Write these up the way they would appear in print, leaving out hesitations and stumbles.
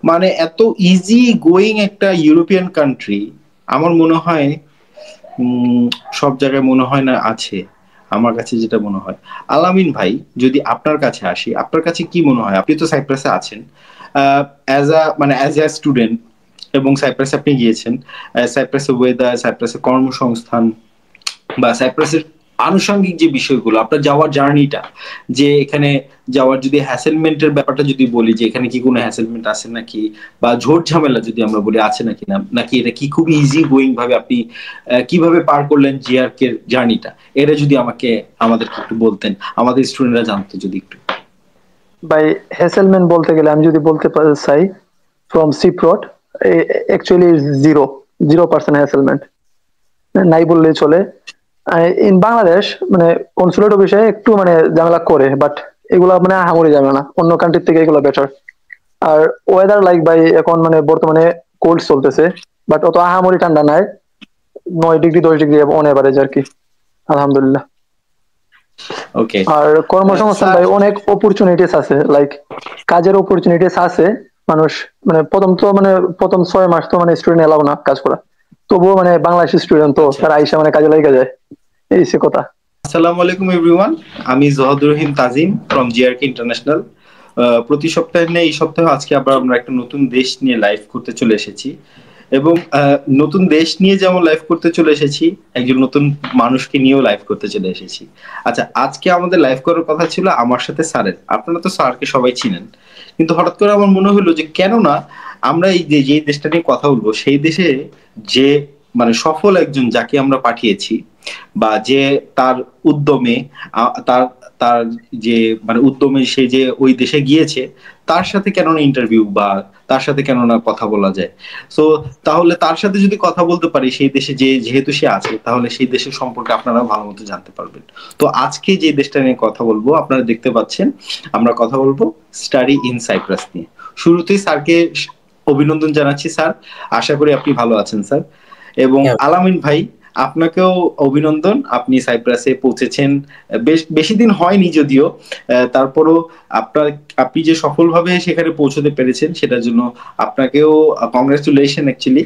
মানে এত easy going একটা ইউরোপিয়ান কান্ট্রি আমার মনে হয় সব জায়গায় মনে হয় না আছে। আমার কাছে যেটা মনে হয়, আলামিন ভাই যদি আপনার কাছে আসি, আপনার কাছে কি মনে হয়? আপনি তো সাইপ্রাসে আছেন অ্যাজ আ স্টুডেন্ট, এবং সাইপ্রাসে আপনি গিয়েছেন। সাইপ্রাসের ওয়েদার, সাইপ্রাসের কর্মসংস্থান বা সাইপ্রাসের আনুষঙ্গিক যে বিষয়গুলো, আপনার যাওয়ার জার্নিটা, যে এখানে যাওয়ার যদি হ্যাসেলমেন্টের ব্যাপারটা যদি বলি, যে এখানে কি কোনো হ্যাসেলমেন্ট আছে নাকি, বা ঝোট ঝামেলা যদি আমরা বলি আছে নাকি, নাকি এটা কি খুব ইজি গোয়িং ভাবে আপনি কিভাবে পার করলেন জিআরকে জার্নিটা, এটা যদি আমাদেরকে একটু বলতেন, আমাদের স্টুডেন্টরা জানতো যদি একটু। বাই হ্যাসেলমেন্ট বলতে গেলে আমি যদি বলতে চাই, ফ্রম সিপ্রট অ্যাকচুয়ালি 0% হ্যাসেলমেন্ট, নাই বললেই চলে। ইন বাংলাদেশ মানে কনসুলেট অফিসে একটু মানে ঝামেলা করে, বাট এগুলা মানে আহামরি ঝামেলা না, অন্য কান্ট্রির থেকে এগুলো বেটার। আর ওয়েদার লাইক ভাই এখন মানে বর্তমানে কোল্ড চলতেছে, বাট অত আহামরি ঠান্ডা নাই, 9 ডিগ্রি 10 ডিগ্রি অন এভারেজ আর কি, আলহামদুলিল্লাহ। ওকে আর কর্মসংস্থান ভাই অনেক অপরচুনিটিস আছে, লাইক কাজের অপরচুনিটিস আছে। মানুষ মানে প্রথম 6 মাস তো মানে স্টুডেন্ট এলাও না কাজ করা, তবুও মানে বাংলাদেশি স্টুডেন্ট তো তারা আইসা মানে কাজে লেগে যায়, এই সে কথা। আসসালামু আলাইকুম এভরিওয়ান, আমি জহাদুর রহিম তাজিম ফ্রম জিআরকে ইন্টারন্যাশনাল। প্রতি সপ্তাহে নিয়ে এই সপ্তাহে আজকে আবার আমরা একটা নতুন দেশ নিয়ে লাইভ করতে চলে এসেছি, এবং নতুন দেশ নিয়ে যেমন লাইভ করতে চলে এসেছি, একজন নতুন মানুষকে নিয়েও লাইভ করতে চলে এসেছি। আচ্ছা, আজকে আমাদের লাইভ করার কথা ছিল আমার সাথে স্যারের। আপনারা তো স্যারকে সবাই চিনেন, কিন্তু হঠাৎ করে আমার মনে হলো যে কেন না আমরা এই যে দেশটা নিয়ে কথা বলবো, সেই দেশে যে মানে সফল একজন যাকে আমরা পাঠিয়েছি, বা যে তার উদ্যমে তার তার যে মানে উদ্যমে সে যে ওই দেশে গিয়েছে, তার সাথে কেন না ইন্টারভিউ বা তার সাথে কেন না কথা বলা যায়। সো তাহলে তার সাথে যদি কথা বলতে পারি সেই দেশে, যেহেতু সে আছে, তাহলে সেই দেশের সম্পর্কে আপনারা ভালো মতো জানতে পারবেন। তো আজকে যে দেশটা নিয়ে কথা বলবো, আপনারা দেখতে পাচ্ছেন আমরা কথা বলবো স্টাডি ইন সাইপ্রাস নিয়ে। শুরুতেই স্যারকে অভিনন্দন জানাচ্ছি স্যার, আশা করি আপনি ভালো আছেন স্যার। এবং আলামিন ভাই, আপনাকেও অভিনন্দন, আপনি সাইপ্রাসে পৌঁছেছেন। বেশি দিন হয়নি যদিও, তারপরও আপনি যে সফলভাবে সেখানে পৌঁছতে পেরেছেন সেটার জন্য আপনাকেও কংগ্রেচুলেশন। অ্যাকচুয়ালি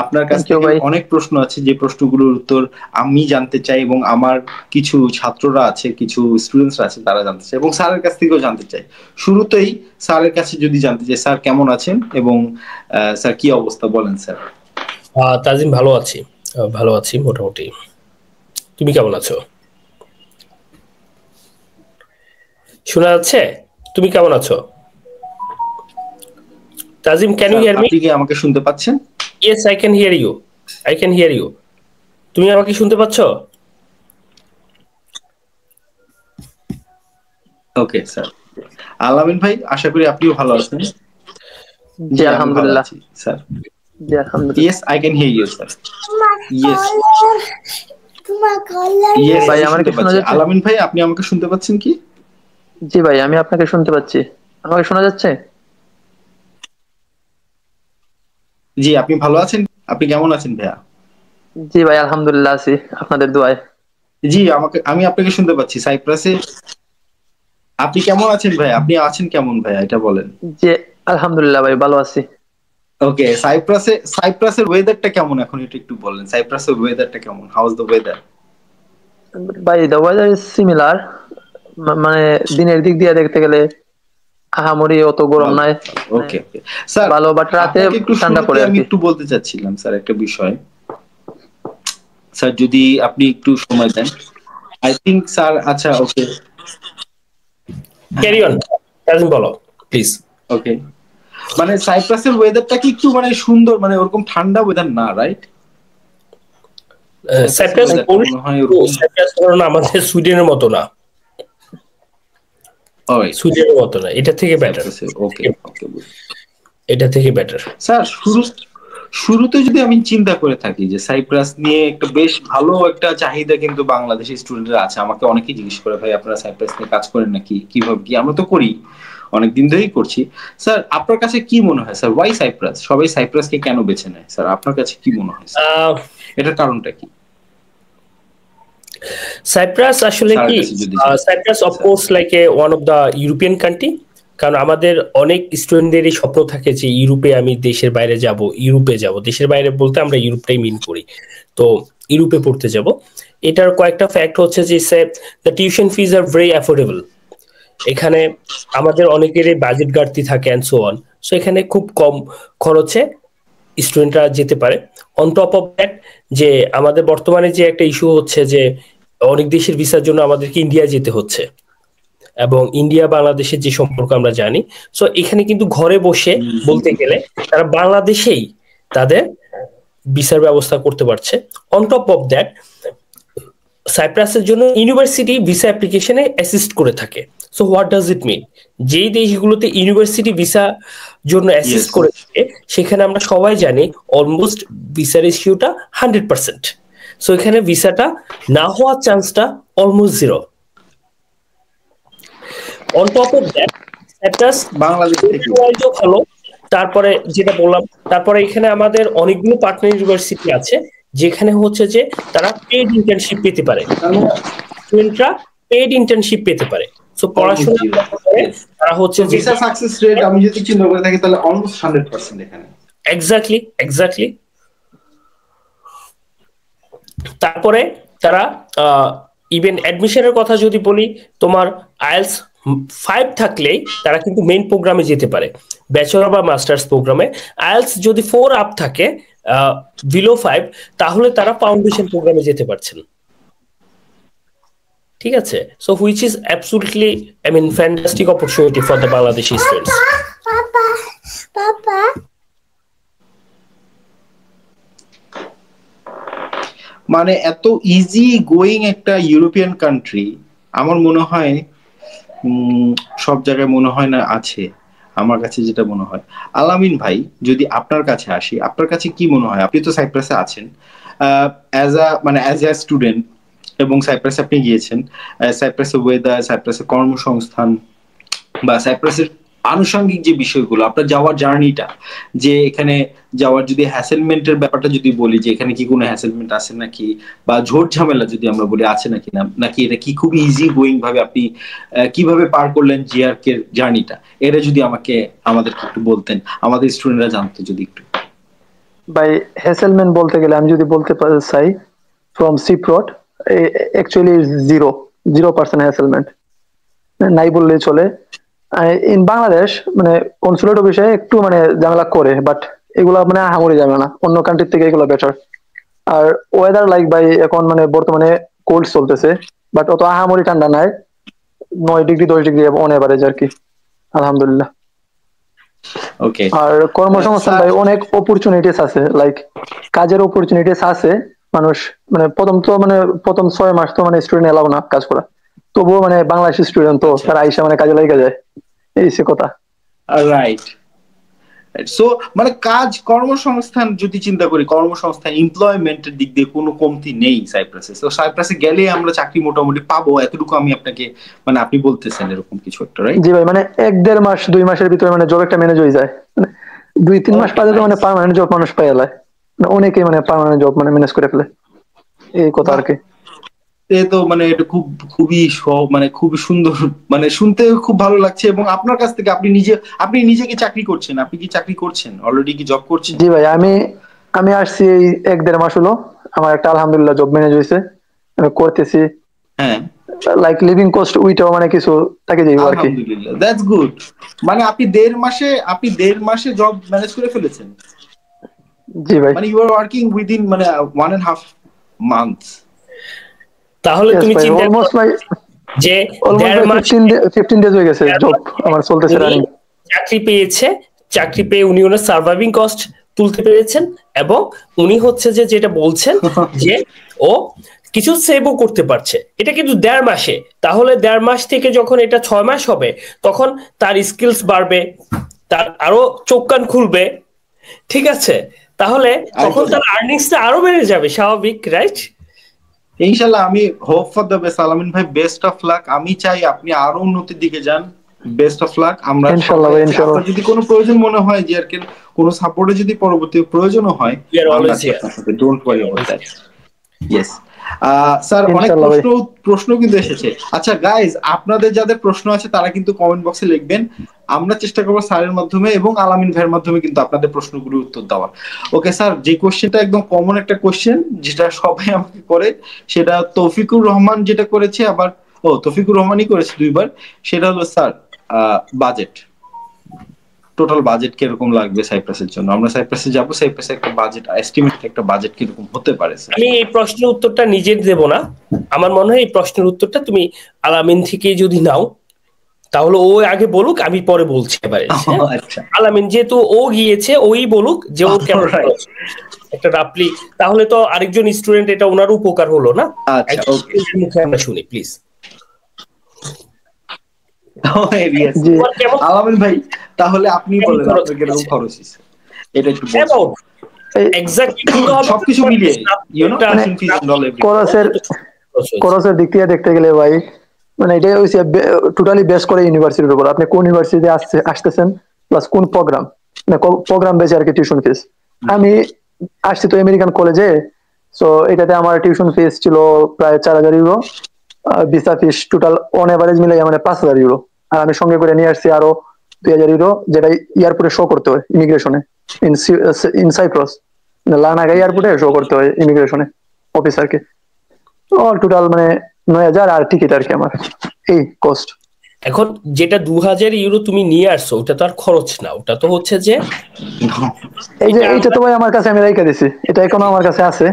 আপনার কাছ থেকে অনেক প্রশ্ন আছে, যে প্রশ্নগুলোর উত্তর আমি জানতে চাই, এবং আমার কিছু ছাত্ররা আছে, কিছু স্টুডেন্টসরা আছে, তারা জানতে চায়, এবং স্যারের কাছ থেকেও জানতে চাই। শুরুতেই স্যারের কাছে যদি জানতে চাই, স্যার কেমন আছেন এবং স্যার কি অবস্থা বলেন স্যার। তাজিম, ভালো আছি মোটামুটি। তুমি কেমন আছো? শোনা যাচ্ছে? তুমি কেমন আছো Tazim? Can you hear me? আপনি কি আমাকে শুনতে পাচ্ছেন? Yes, I can hear you. তুমি আমাকে শুনতে পাচ্ছ? Okay sir. আলামিন ভাই, আশা করি আপনিও ভালো আছেন। জি আলহামদুলিল্লাহ স্যার। জি আলহামদুলিল্লাহ। Yes, I can hear you sir. Yes ভাই আমাকে শোনা যাচ্ছে? আলামিন ভাই, আপনি আমাকে শুনতে পাচ্ছেন কি? জি ভাই, আমি আপনাকে শুনতে পাচ্ছি। আমাকে শোনা যাচ্ছে? জি, আপনি ভালো আছেন? আপনি কেমন আছেন ভাইয়া? জি ভাই আলহামদুলিল্লাহ আছি আপনাদের দোয়ায়। জি, আমি আপনাকে শুনতে পাচ্ছি। সাইপ্রাসে আপনি কেমন আছেন ভাই? আপনি আছেন কেমন ভাইয়া, এটা বলেন। জি আলহামদুলিল্লাহ ভাই, ভালো আছি। ওকে, সাইপ্রাসের ওয়েদারটা কেমন এখন, এটা একটু বলেন। সাইপ্রাসের ওয়েদারটা কেমন? How is the weather? ভাই দ্য ওয়েদার ইজ সিমিলার, মানে দিনের দিক দিয়ে দেখতে গেলে আহামরি অত গরম নাই। ওকে ওকে স্যার, ভালো, বাট রাতে ঠান্ডা পড়ে। আমি একটু বলতে চাচ্ছিলাম স্যার একটা বিষয়। স্যার যদি আপনি একটু সময় দেন, আই থিংক স্যার। আচ্ছা, ওকে, ক্যারি অন তাজিম, বলো প্লিজ। ওকে, মানে সাইপ্রাসের ওয়েদারটা কি একটু মানে সুন্দর, মানে ওরকম ঠান্ডা ওয়েদার না, রাইট? সাইপ্রাস আমাদের সুইডেনের মতো না, সুইডেনের মতো না, এটা থেকে বেটার। ওকে ওকে, এটা থেকে বেটার স্যার। শুরুতে যদি আমি চিন্তা করে থাকি যে সাইপ্রাস নিয়ে একটা বেশ ভালো একটা চাহিদা কিন্তু বাংলাদেশি স্টুডেন্টরা আছে, আমাকে অনেকেই জিজ্ঞেস করে, ভাই আপনারা সাইপ্রাস নিয়ে কাজ করেন নাকি, কিভাবে কি? আমরা তো করি, অনেকদিন ধরেই করছি। স্যার আপনার কাছে কি মনে হয় স্যার, ওয়াই সাইপ্রাস? সবাই সাইপ্রাসকে কেন বেছে নেয় স্যার, আপনার কাছে কি মনে হয়? এটার কারণটা কি? Cyprus আসলে কি, Cyprus of course like one of the European country, কারণ আমাদের অনেক স্টুডেন্টদেরই স্বপ্ন থাকে যে ইউরোপে আমি দেশের বাইরে যাব, ইউরোপে যাব। দেশের বাইরে বলতে আমরা ইউরোপটাই মিন করি। তো ইউরোপে পড়তে যাব। এটার কয়েকটা ফ্যাক্ট হচ্ছে যে the tuition fees are very affordable. এখানে আমাদের অনেকেরই বাজেট ঘাটতি থাকে অ্যান্ড সো অন। সো এখানে খুব কম খরচে স্টুডেন্টরা যেতে পারে। অন টপ অফ দ্যাট, যে আমাদের বর্তমানে যে একটা ইস্যু হচ্ছে যে অনেক দেশের ভিসার জন্য আমাদেরকে ইন্ডিয়া যেতে হচ্ছে, এবং ইন্ডিয়া বাংলাদেশের যে সম্পর্ক আমরা জানি। সো এখানে কিন্তু ঘরে বসে বলতে গেলে তারা বাংলাদেশেই তাদের ভিসার ব্যবস্থা করতে পারছে। অন টপ অফ দ্যাট, সাইপ্রাসের জন্য ইউনিভার্সিটি ভিসা অ্যাপ্লিকেশনে অ্যাসিস্ট করে থাকে। সো হোয়াট ডাজ ইট মিন? যেই দেশগুলোতে ইউনিভার্সিটি ভিসা জন্য অ্যাসিস্ট করে থাকে, সেখানে আমরা সবাই জানি অলমোস্ট ভিসার ইস্যুটা 100%। সো এখানে ভিসাটা না হওয়ার চান্সটা almost zero. On top of that, Cyprus Bangladesh থেকে ভালো। তারপরে যেটা বললাম, তারপরে এখানে আমাদের অনেকগুলো পার্টনার ইউনিভার্সিটি আছে যেখানে হচ্ছে যে তারা পেইড ইন্টার্নশিপ পেতে পারে, স্টুডেন্টরা পেইড ইন্টার্নশিপ পেতে পারে। সো পড়াশোনা করে তারা হচ্ছে যে ভিসা সাকসেস রেট আমি যদি চিন্তা করে থাকি তাহলে অলমোস্ট 100% এখানে। এক্স্যাক্টলি। তারপরে তারা ইভেন অ্যাডমিশনের কথা যদি বলি, তোমার আইএলস 5 থাকলেই তারা কিন্তু মেইন প্রোগ্রামে যেতে পারে, ব্যাচেলর বা মাস্টার্স প্রোগ্রামে। আইএলস যদি 4 আপ থাকে, বিলো 5, তাহলে তারা ফাউন্ডেশন প্রোগ্রামে যেতে পারছেন। ঠিক আছে? So which is absolutely fantastic opportunity for the Bangladeshi students. মানে এত ইজি গোয়িং একটা ইউরোপিয়ান কান্ট্রি আমার মনে হয় সব জায়গায় মনে হয় না আছে। আমার কাছে যেটা মনে হয়, আলামিন ভাই যদি আপনার কাছে আসি, আপনার কাছে কি মনে হয়? আপনি তো সাইপ্রাসে আছেন অ্যাজ আ স্টুডেন্ট, এবং সাইপ্রাসে আপনি গিয়েছেন। সাইপ্রাসের ওয়েদার, সাইপ্রাসের কর্মসংস্থান বা সাইপ্রাসের আনুষঙ্গিক যে বিষয়গুলো, আপনার যাওয়ার জার্নিটা, যে এখানে যাওয়ার যদি হ্যাসেলমেন্টের ব্যাপারটা যদি বলি, যে এখানে কি কোনো হ্যাসেলমেন্ট আছে নাকি, বা ঝোট ঝামেলা যদি আমরা বলি আছে নাকি, নাকি এটা কি খুব ইজি গোয়িং ভাবে আপনি কিভাবে পার করলেন জিআরকে জার্নিটা, এটা যদি আমাদেরকে একটু বলতেন, আমাদের স্টুডেন্টরা জানতো যদি একটু। বাই হ্যাসেলমেন্ট বলতে গেলে আমি যদি বলতে চাই, ফ্রম সিপ্রট অ্যাকচুয়ালি 0% হ্যাসেলমেন্ট, নাই বললেই চলে। ইন বাংলাদেশ মানে কনসুলেট অফিসে একটু ঝামেলা করে, বাট এগুলা আহামরি ঝামেলা না, অন্য কান্ট্রির থেকে এগুলো বেটার। আর ওয়েদার লাইক ভাই এখন বর্তমানে কোল্ড চলতেছে, বাট অত আহামরি ঠান্ডা নাই, 9 ডিগ্রি 10 ডিগ্রি অন এভারেজ আর কি, আলহামদুলিল্লাহ। ওকে। আর কর্মসংস্থান ভাই অনেক অপরচুনিটিস আছে, লাইক কাজের অপরচুনিটিস আছে। মানুষ প্রথম 6 মাস তো স্টুডেন্ট এলাও না কাজ করা, তবুও বাংলাদেশি স্টুডেন্ট তো তারা আইসা কাজে লেগে যায়, এই সে কথা। রাইট। সো কাজ কর্মসংস্থান যদি চিন্তা করি, কর্মসংস্থান এমপ্লয়মেন্টের দিক দিয়ে কোনো কমতি নেই সাইপ্রাসে। তো সাইপ্রাসে গেলে আমরা চাকরি মোটামুটি পাবো, এতটুকু আমি আপনাকে আপনি বলতেছেন এরকম কিছু একটা, রাইট? জি ভাই, 1-1.5 মাস 2 মাসের ভিতরে জব একটা ম্যানেজ হয়ে যায়। 2-3 মাস বাদে তো পার্মানেন্ট জব মানুষ পায় এলায়, অনেকেই পার্মানেন্ট জব ম্যানেজ করে ফেলে, এই কথা আর কি। তো এটা খুবই খুবই সুন্দর, শুনতে খুব ভালো লাগছে। এবং আপনার কাছ থেকে আপনি নিজে কি চাকরি করছেন? আপনি কি চাকরি করছেন অলরেডি, কি জব করছেন? জি ভাই, আমি আসছি এই 1-1.5 মাস হলো, আমার একটা আলহামদুলিল্লাহ জব ম্যানেজ হয়েছে, আমি করতেছি। হ্যাঁ, লাইক লিভিং কস্ট উইটাও কিছু থাকে যাই আর কি। আলহামদুলিল্লাহ, দ্যাটস গুড। আপনি 1.5 মাসে জব ম্যানেজ করে ফেলেছেন? জি ভাই, you are working within 1.5 months। তাহলে তুমি চিন্তা অলমোস্ট ভাই যে 15 ডেজ হয়ে গেছে জব আমার চলতেছে রানিং। চাকরি পেয়ে উনি ওনার সার্ভাইভিং কস্ট তুলতে পেরেছেন, এবং উনি হচ্ছে যে যেটা বলছেন যে ও কিছু সেভও করতে পারছে। এটা কিন্তু 1.5 মাসে। তাহলে 1.5 মাস থেকে যখন এটা 6 মাস হবে, তখন তার স্কিলস বাড়বে, তার আরো চোখ কান খুলবে। ঠিক আছে? তাহলে তখন তার আর্নিংসটা আরো বেড়ে যাবে, স্বাভাবিক, রাইট? ইনশাআল্লাহ, আমি হোপ ফর দ্য বেস্ট। আলামিন ভাই, বেস্ট অফ লাক। আমি চাই আপনি আরো উন্নতির দিকে যান। Best of luck. আমরা ইনশাআল্লাহ ইনশাআল্লাহ, যদি কোনো প্রয়োজন মনে হয়, যে আর কোনো সাপোর্টে যদি পরবর্তী প্রয়োজন হয়, don't worry about that. Yes. Sir অনেক ইনশাআল্লাহ ভাই। প্রশ্ন কিন্তু এসেছে। আচ্ছা গাইজ, আপনাদের যাদের প্রশ্ন আছে তারা কিন্তু কমেন্ট বক্সে লিখবেন, আমরা চেষ্টা করবো স্যারের মাধ্যমে এবং আলামিন ভাইয়ের মাধ্যমে কিন্তু আপনাদের প্রশ্নগুলোর উত্তর দেওয়ার। ওকে স্যার, যে কোশ্চেনটা একদম কমন একটা কোশ্চেন যেটা সবাই আমাকে করে, সেটা তৌফিকুর রহমান যেটা করেছে, আবার তৌফিকুর রহমানই করেছে 2বার, সেটা হলো স্যার বাজেট, টোটাল বাজেট কিরকম লাগবে সাইপ্রাসের জন্য? আমরা সাইপ্রাসে যাব, সাইপ্রাসে একটা বাজেট এস্টিমেট, একটা বাজেট কিরকম হতে পারে স্যার? আমি এই প্রশ্নের উত্তরটা নিজে দেব না, আমার মনে হয় এই প্রশ্নের উত্তরটা তুমি আলামিন থেকে যদি নাও তাহলে ও আগে বলুক, আমি পরে বলছি এবারে। আচ্ছা, আলামিন যেহেতু ও গিয়েছে, ওই বলুক যে ওর কেমন একটা রাফলি, তাহলে তো আরেকজন স্টুডেন্ট, এটা ওনার উপকার হলো না? আচ্ছা ওকে, মুখে আমরা শুনি প্লিজ। আলামিন ভাই তাহলে আপনি বলেন আপনার কিরকম খরচ হয়েছে, এটা একটু বলুন। সবকিছু মিলিয়ে খরচের দিক থেকে দেখতে গেলে ভাই, মানে এটাই হচ্ছে টোটালি বেস করে ইউনিভার্সিটির উপর, আপনি কোন ইউনিভার্সিটি আসতেছেন প্লাস কোন প্রোগ্রাম, মানে প্রোগ্রাম বেসে আর কি টিউশন ফিস। আমি আসছি তো আমেরিকান কলেজে, সো এটাতে আমার টিউশন ফিস ছিল প্রায় 4000 euro, visa fees total on average মিলে মানে 5000 ইউরো। আর আমি সঙ্গে করে নিয়ে আসছি আরো 2000 ইউরো, যেটা এয়ারপোর্টে শো করতে হয় ইমিগ্রেশনে ইন সাইপ্রাস, লানাগা এয়ারপোর্টে শো করতে হয় ইমিগ্রেশনে অফিসারকে। অল টোটাল মানে 9000 আর টিকিট আর কি আমার এই কস্ট। এখন যেটা 2000 ইউরো তুমি নিয়ে আসছো, ওটা তো আর খরচ না, ওটা তো হচ্ছে যে এই যে এইটা তো ভাই আমার কাছে আমি রাইখা দিছি, এটা এখনো আমার কাছে আছে,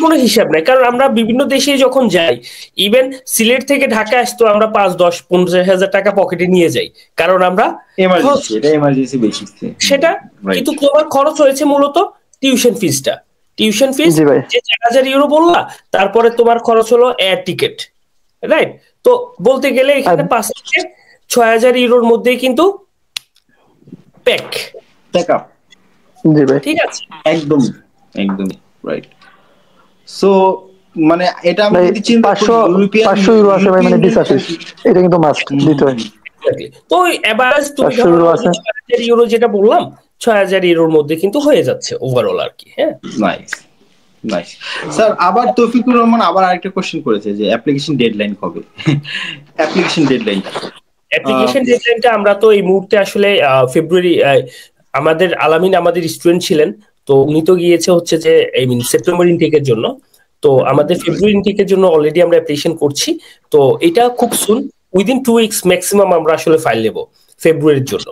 কোনো হিসাব নাই। কারণ আমরা বিভিন্ন দেশে যখন যাই, ইভেন সিলেট থেকে ঢাকা আসতো, আমরা 5, 10, 15,000 টাকা পকেটে নিয়ে যাই, কারণ আমরা এমার্জেন্সি বেসিস সেটা। কিন্তু তোমার খরচ হয়েছে মূলত টিউশন ফিসটা, টিউশন ফিস যে 4000 ইউরো বললা, তারপরে তোমার খরচ হলো এয়ার টিকেট, রাইট? তো বলতে গেলে এখানে 5 থেকে 6000 ইউরোর মধ্যেই কিন্তু প্যাক আপ। জি ভাই, ঠিক আছে, একদম একদম রাইট। সো মানে এটা আমি যদি চিন্তা করি 500 ইউরো আছে ভাই, মানে ভিসা ফিস এটা কিন্তু মাস্ট দিতে হয়। তো এভারেজ তুমি 6000 ইউরো যেটা বললাম, 6000 ইউরোর মধ্যে কিন্তু হয়ে যাচ্ছে ওভারঅল আর কি। হ্যাঁ, নাইস নাইস স্যার। আবার তৌফিকুর রহমান আবার আরেকটা কোশ্চেন করেছে যে অ্যাপ্লিকেশন ডেডলাইন কবে? অ্যাপ্লিকেশন ডেডলাইনটা আমরা তো এই মুহূর্তে আসলে ফেব্রুয়ারি, আমাদের আলামিন আমাদের স্টুডেন্ট ছিলেন, তো উনি তো গিয়েছে হচ্ছে যে সেপ্টেম্বর ইনটেকের জন্য। তো আমাদের ফেব্রুয়ারি ইনটেকের জন্য অলরেডি আমরা অ্যাপ্লিকেশন করছি। তো এটা খুব সুন, উইদিন 2 উইকস ম্যাক্সিমাম আমরা আসলে ফাইল নেব ফেব্রুয়ারির জন্য।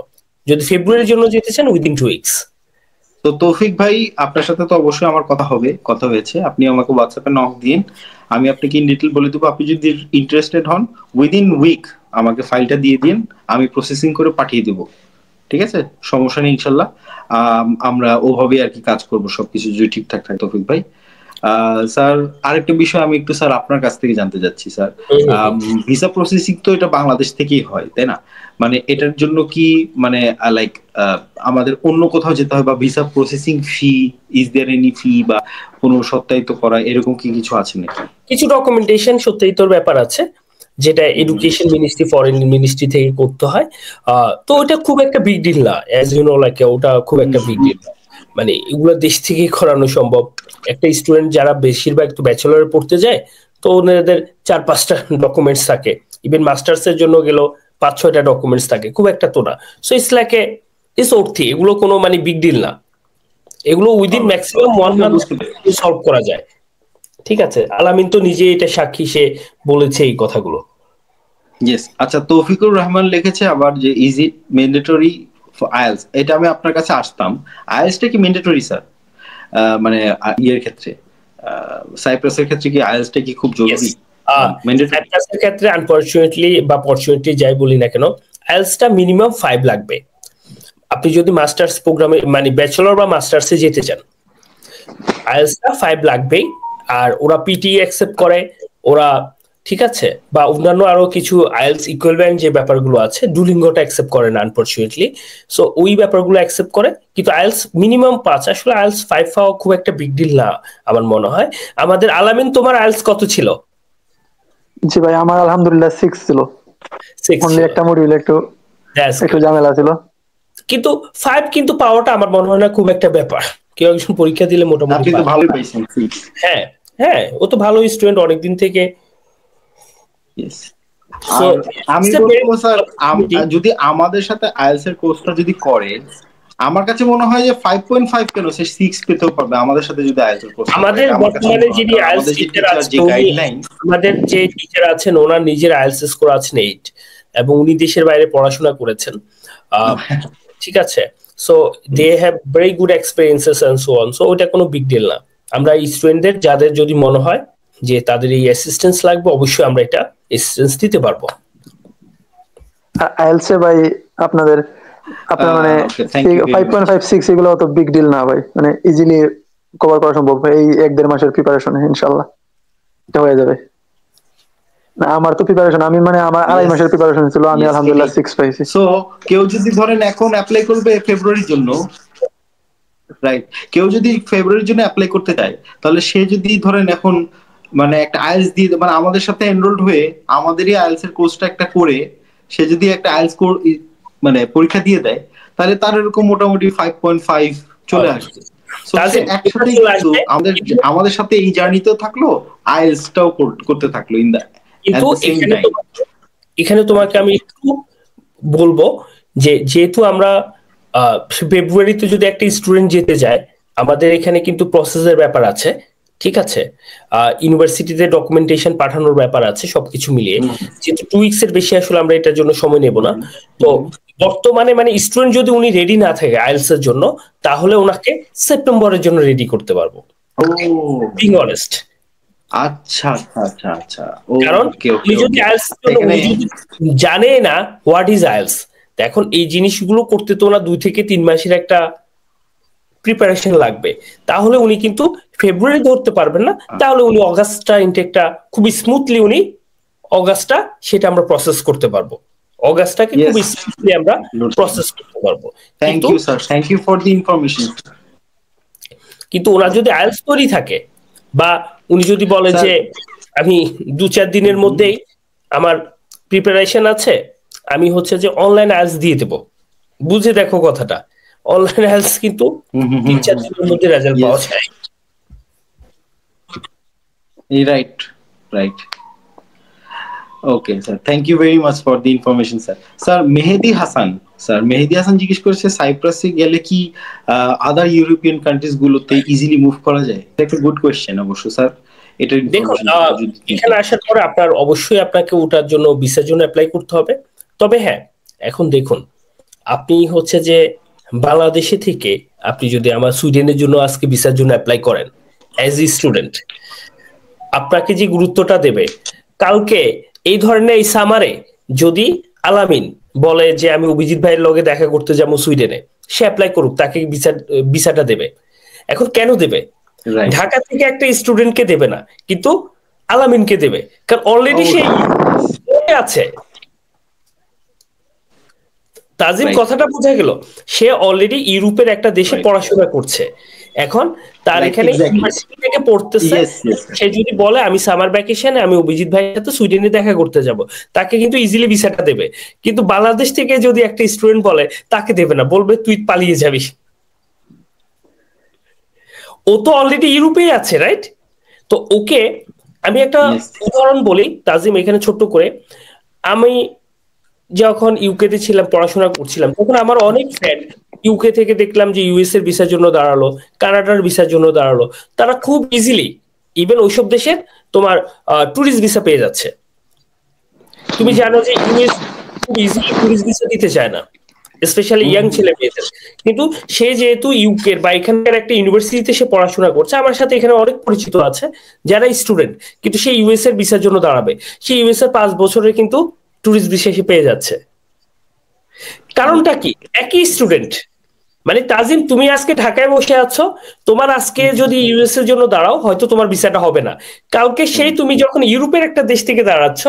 যদি ফেব্রুয়ারির জন্য যেতে চান, উইদিন 2 উইকস। তো তৌফিক ভাই, আপনার সাথে তো অবশ্যই আমার কথা হয়েছে, আপনি আমাকে হোয়াটসঅ্যাপে নক দিন, আমি আপনাকে ইন ডিটেল বলে দেবো। আপনি যদি ইন্টারেস্টেড হন, উইদিন উইক আমাকে ফাইলটা দিয়ে দিন, আমি প্রসেসিং করে পাঠিয়ে দেবো। ঠিক আছে, সমস্যা নেই ইনশাল্লাহ। আমরা ওভাবে আর কি কাজ করবো, সবকিছু যদি ঠিকঠাক থাকে। তৌফিক ভাই, স্যার আরেকটা বিষয় আমি একটু স্যার আপনার কাছ থেকে জানতে চাচ্ছি স্যার, ভিসা প্রসেসিং তো এটা বাংলাদেশ থেকেই হয় তাই না? মানে এটার জন্য কি মানে লাইক আমাদের অন্য কোথাও যেতে হয়, বা visa processing fee, is there any fee, বা কোনো সত্যায়িত করা এরকম কি কিছু আছে নাকি? কিছু ডকুমেন্টেশন সত্যায়িতর ব্যাপার আছে, যেটা এডুকেশন মিনিস্ট্রি, ফরেন মিনিস্ট্রি থেকে করতে হয়। তো ওটা খুব একটা বিগ ডিল না, অ্যাজ ইউ নো, লাইক ওটা খুব একটা বিগ ডিল না। মানে এগুলো দেশ থেকেই করানো সম্ভব। একটা স্টুডেন্ট যারা বেশিরভাগ তো ব্যাচেলরে পড়তে যায়, তো ওনাদের 4-5টা ডকুমেন্টস থাকে, ইভেন মাস্টার্স এর জন্য গেল 5-6টা ডকুমেন্টস থাকে, খুব একটা তো না। So it's like it's worthy, এগুলো কোনো মানে বিগ ডিল না, এগুলো উইদিন ম্যাক্সিমাম 1 মান্থ সলভ করা যায়। ঠিক আছে, আলামিন তো নিজে এটা সাক্ষী, সে বলেছে এই কথাগুলো। ইয়েস। আচ্ছা, তৌফিকুর রহমান লিখেছে আবার যে is it mandatory for IELTS? এটা আমি আপনার কাছে আসতাম, আইএলটিএসটা কি ম্যান্ডেটরি স্যার? মানে ইয়ের ক্ষেত্রে, সাইপ্রাসের ক্ষেত্রে কি আইএলটিএসটা কি খুব জরুরি? সাইপ্রাসের ক্ষেত্রে আনফরচুনেটলি বা ফরচুনেটলি যাই বলি না কেন, আইএলটিএসটা মিনিমাম 5 লাগবে। আপনি যদি মাস্টার্স প্রোগ্রামে মানে ব্যাচেলর বা মাস্টার্সে যেতে চান, আইএলটিএসটা 5 লাগবেই। আর ওরা পিটি অ্যাকসেপ্ট করে, ওরা ঠিক আছে, বা অন্যান্য আরো কিছু আইএলটিএস ইকুইভ্যালেন্ট যে ব্যাপারগুলো আছে, ডুলিঙ্গোটা অ্যাকসেপ্ট করে না আনফরচুনেটলি। সো ওই ব্যাপারগুলো অ্যাকসেপ্ট করে, কিন্তু আইএলটিএস মিনিমাম 5। আসলে আইএলটিএস 5 পাওয়া খুব একটা বিগ ডিল না আমার মনে হয়। আমাদের আলামিন, তোমার আইএলটিএস কত ছিল? জি ভাই, আমার আলহামদুলিল্লাহ 6 ছিল। অনলি একটা মডিউল একটু ঝামেলা ছিল, কিন্তু 5 কিন্তু পাওয়াটা আমার মনে হয় না খুব একটা ব্যাপার। কেউ একজন পরীক্ষা দিলে মোটামুটি ভালোই পাইছেন। হ্যাঁ, হ্যাঁ, ও তো ভালো স্টুডেন্ট অনেকদিন থেকে। আর আমি বলবো স্যার, যদি আমাদের সাথে আইএলটিএস এর কোর্সটা যদি করে, আমার কাছে মনে হয় যে 5.5 কেন, সে 6 পেতেও পারবে আমাদের সাথে যদি আইএলটিএস কোর্স করে। আমাদের বর্তমানে যিনি আইএলটিএস টিচার আছেন, আমাদের যে টিচার আছেন ওনার নিজের আইএলটিএস স্কোর আছে 8 এবং উনি দেশের বাইরে পড়াশোনা করেছেন, ঠিক আছে। So they have very good experiences and so on. So ওটা কোনো বিগ ডিল না। আমরা স্টুডেন্টদের যাদের যদি মনে হয় যে তাদের এই অ্যাসিস্ট্যান্স লাগবে, অবশ্যই আমরা এটা অ্যাসিস্ট্যান্স দিতে পারবো। আইএলটিএস ভাই আপনার মানে 5.5 6 এগুলো তো বিগ ডিল না ভাই, মানে ইজিলি কভার করা সম্ভব এই 1-1.5 মাসের প্রিপারেশনে ইনশাআল্লাহ এটা হয়ে যাবে। না আমার তো প্রিপারেশন, আমি মানে আমার 2.5 মাসের প্রিপারেশন ছিল, আমি আলহামদুলিল্লাহ 6 পাইছি। সো কেউ যদি ধরেন এখন অ্যাপ্লাই করবে ফেব্রুয়ারির জন্য, রাইট, কেউ যদি ফেব্রুয়ারির জন্য অ্যাপ্লাই করতে চায়, তাহলে সে যদি ধরেন এখন মানে একটা আইএলটিএস দিয়ে, মানে আমাদের সাথে এনরোলড হয়ে আমাদেরই আইএলটিএস এর কোর্সটা একটা করে সে যদি একটা আইএলটিএস মানে পরীক্ষা দিয়ে দেয়, তাহলে তার এরকম মোটামুটি 5.5 চলে আসবে। একসাথে কিন্তু আমাদের সাথে এই জার্নিতেও থাকলো, আইএলটিএসটাও করতে থাকলো ইন দা। কিন্তু এখানে তোমাকে আমি একটু বলবো যে যেহেতু আমরা ফেব্রুয়ারিতে যদি একটা স্টুডেন্ট যেতে যায়, আমাদের এখানে কিন্তু প্রসেসের ব্যাপার আছে, ঠিক আছে, ইউনিভার্সিটিতে ডকুমেন্টেশন পাঠানোর ব্যাপার আছে, সবকিছু মিলিয়ে যেহেতু 2 উইকস এর বেশি আসলে আমরা এটার জন্য সময় নেব না। তো বর্তমানে মানে স্টুডেন্ট যদি উনি রেডি না থাকে আইএলটিএস এর জন্য, তাহলে ওনাকে সেপ্টেম্বরের জন্য রেডি করতে পারবো, বিং অনেস্ট। আচ্ছা আচ্ছা আচ্ছা, কারণ উনি যদি জানে না হোয়াট ইজ আইএলটিএস, এখন এই জিনিসগুলো করতে তো না 2 থেকে 3 মাসের একটা প্রিপারেশন লাগবে, তাহলে উনি কিন্তু ফেব্রুয়ারি ধরতে পারবেন না, তাহলে উনি অগাস্টটা ইনটেকটা খুবই স্মুথলি উনি অগাস্টটা সেটা আমরা প্রসেস করতে পারবো, অগাস্টটাকে খুবই স্মুথলি আমরা প্রসেস করতে পারবো। Thank you sir, thank you for the information. কিন্তু ওনার যদি আইএলটিএস তৈরি থাকে বা উনি যদি বলে যে আমি 2-4 দিনের মধ্যেই আমার প্রিপারেশন আছে, আমি হচ্ছে যে অনলাইন আইএলটিএস দিয়ে দেব, বুঝে দেখো কথাটা, অনলাইন আইএলটিএস কিন্তু 3-4 দিনের মধ্যে রেজাল্ট পাওয়া যায়। Right right, okay sir, thank you very much for the information sir. Sir Mehedi Hasan, জিজ্ঞেস করেছে সাইপ্রাসে গেলে কি আদার ইউরোপিয়ান কান্ট্রিজ গুলোতে ইজিলি মুভ করা যায়? একটা গুড কোশ্চেন অবশ্য স্যার। এটা দেখুন, এখানে আসার পরে আপনার অবশ্যই আপনাকে ওটার জন্য ভিসার জন্য অ্যাপ্লাই করতে হবে। তবে হ্যাঁ, এখন দেখুন, আপনি হচ্ছে যে বাংলাদেশে থেকে আপনি যদি আমার সুইডেনের জন্য আজকে ভিসার জন্য অ্যাপ্লাই করেন অ্যাজ এ স্টুডেন্ট, আপনাকে যে গুরুত্বটা দেবে, কালকে এই ধরনের এই সামারে যদি আলামিন বলে যে আমি অভিজিৎ ভাইয়ের লগে দেখা করতে যাবো সুইডেনে, সে অ্যাপ্লাই করুক, তাকে ভিসাটা দেবে। এখন কেন দেবে? ঢাকা থেকে একটা স্টুডেন্টকে দেবে না, কিন্তু আলামিনকে দেবে, কারণ অলরেডি সে আছে। তাজিম, কথাটা বোঝা গেল? সে অলরেডি ইউরোপের একটা দেশে পড়াশোনা করছে, এখন তার এখানে ইউনিভার্সিটি থেকে পড়তেছে। সে যদি বলে আমি সামার ভ্যাকেশনে আমি অভিজিৎ ভাইয়ের সাথে সুইডেনে দেখা করতে যাব, তাকে কিন্তু ইজিলি ভিসাটা দেবে। কিন্তু বাংলাদেশ থেকে যদি একটা স্টুডেন্ট বলে, তাকে দেবে না, বলবে তুই পালিয়ে যাবি। ও তো অলরেডি ইউরোপেই আছে, রাইট? তো ওকে আমি একটা উদাহরণ বলি তাজিম এখানে ছোট্ট করে। আমি যখন ইউকেতে ছিলাম, পড়াশোনা করছিলাম, তখন আমার অনেক ফ্রেন্ড ইউকে থেকে দেখলাম যে ইউএস এর ভিসার জন্য দাঁড়ালো, কানাডার ভিসার জন্য দাঁড়ালো। তারা খুব ইজিলি ইভেন ওইসব দেশের তোমার ট্যুরিস্ট ভিসা পেয়ে যাচ্ছে। তুমি জানো যে ইউএস খুব ইজিলি ট্যুরিস্ট ভিসা দিতে চায় না, স্পেশালি ইয়াং ছেলে মেয়েদের। কিন্তু সে যেহেতু ইউকের বা এখানকার একটা ইউনিভার্সিটিতে সে পড়াশোনা করছে, আমার সাথে এখানে অনেক পরিচিত আছে যারা স্টুডেন্ট, কিন্তু সে ইউএস এর ভিসার জন্য দাঁড়াবে, সে ইউএস এর 5 বছরের কিন্তু ট্যুরিস্ট ভিসা সে পেয়ে যাচ্ছে। কারণটা কি? একই স্টুডেন্ট। মানে তাজিম, তুমি আজকে ঢাকায় বসে আছো, তোমার আজকে যদি ইউএস এর জন্য দাঁড়াও, হয়তো তোমার ভিসাটা হবে না। কালকে সেই তুমি যখন ইউরোপের একটা দেশ থেকে দাঁড়াচ্ছ,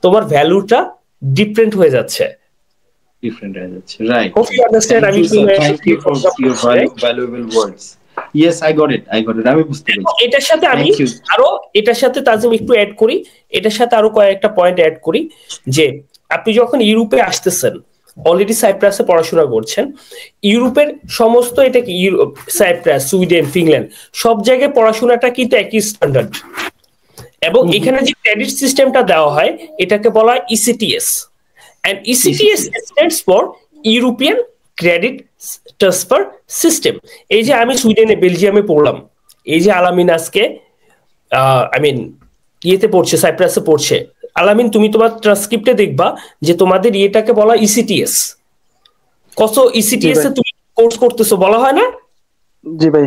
তোমার ভ্যালুটা ডিফারেন্ট হয়ে যাচ্ছে। Right. Hope you understand. Thank you for your valuable words. Yes, I got it. আমি বুঝতে পেরেছি। এটার সাথে আমি আরো এটার সাথে তাজিম একটু অ্যাড করি, এটার সাথে আরো কয়েকটা পয়েন্ট অ্যাড করি যে আপনি যখন ইউরোপে আসতেছেন, অলরেডি সাইপ্রাসে পড়াশোনা করছেন, ইউরোপের সমস্ত এটা কি সাইপ্রাস, সুইডেন, ফিনল্যান্ড সব জায়গায় পড়াশোনাটা কিন্তু একই স্ট্যান্ডার্ড, এবং এখানে যে ক্রেডিট সিস্টেমটা দেওয়া হয় এটাকে বলা হয় ECTS, and ECTS stands for European credit transfer system. এই যে আমি সুইডেনে বেলজিয়ামে পড়লাম, এই যে আলামিন আজকে আই মিন ইয়েতে পড়ছে, সাইপ্রাসে পড়ছে, আলামিন তুমি তোমার ট্রান্সক্রিপ্টে দেখবা যে তোমাদের ইয়েটাকে বলা ইসিটিএস। কত ইসিটিএস এ তুমি কোর্স করতেছো বলা হয় না? জি ভাই,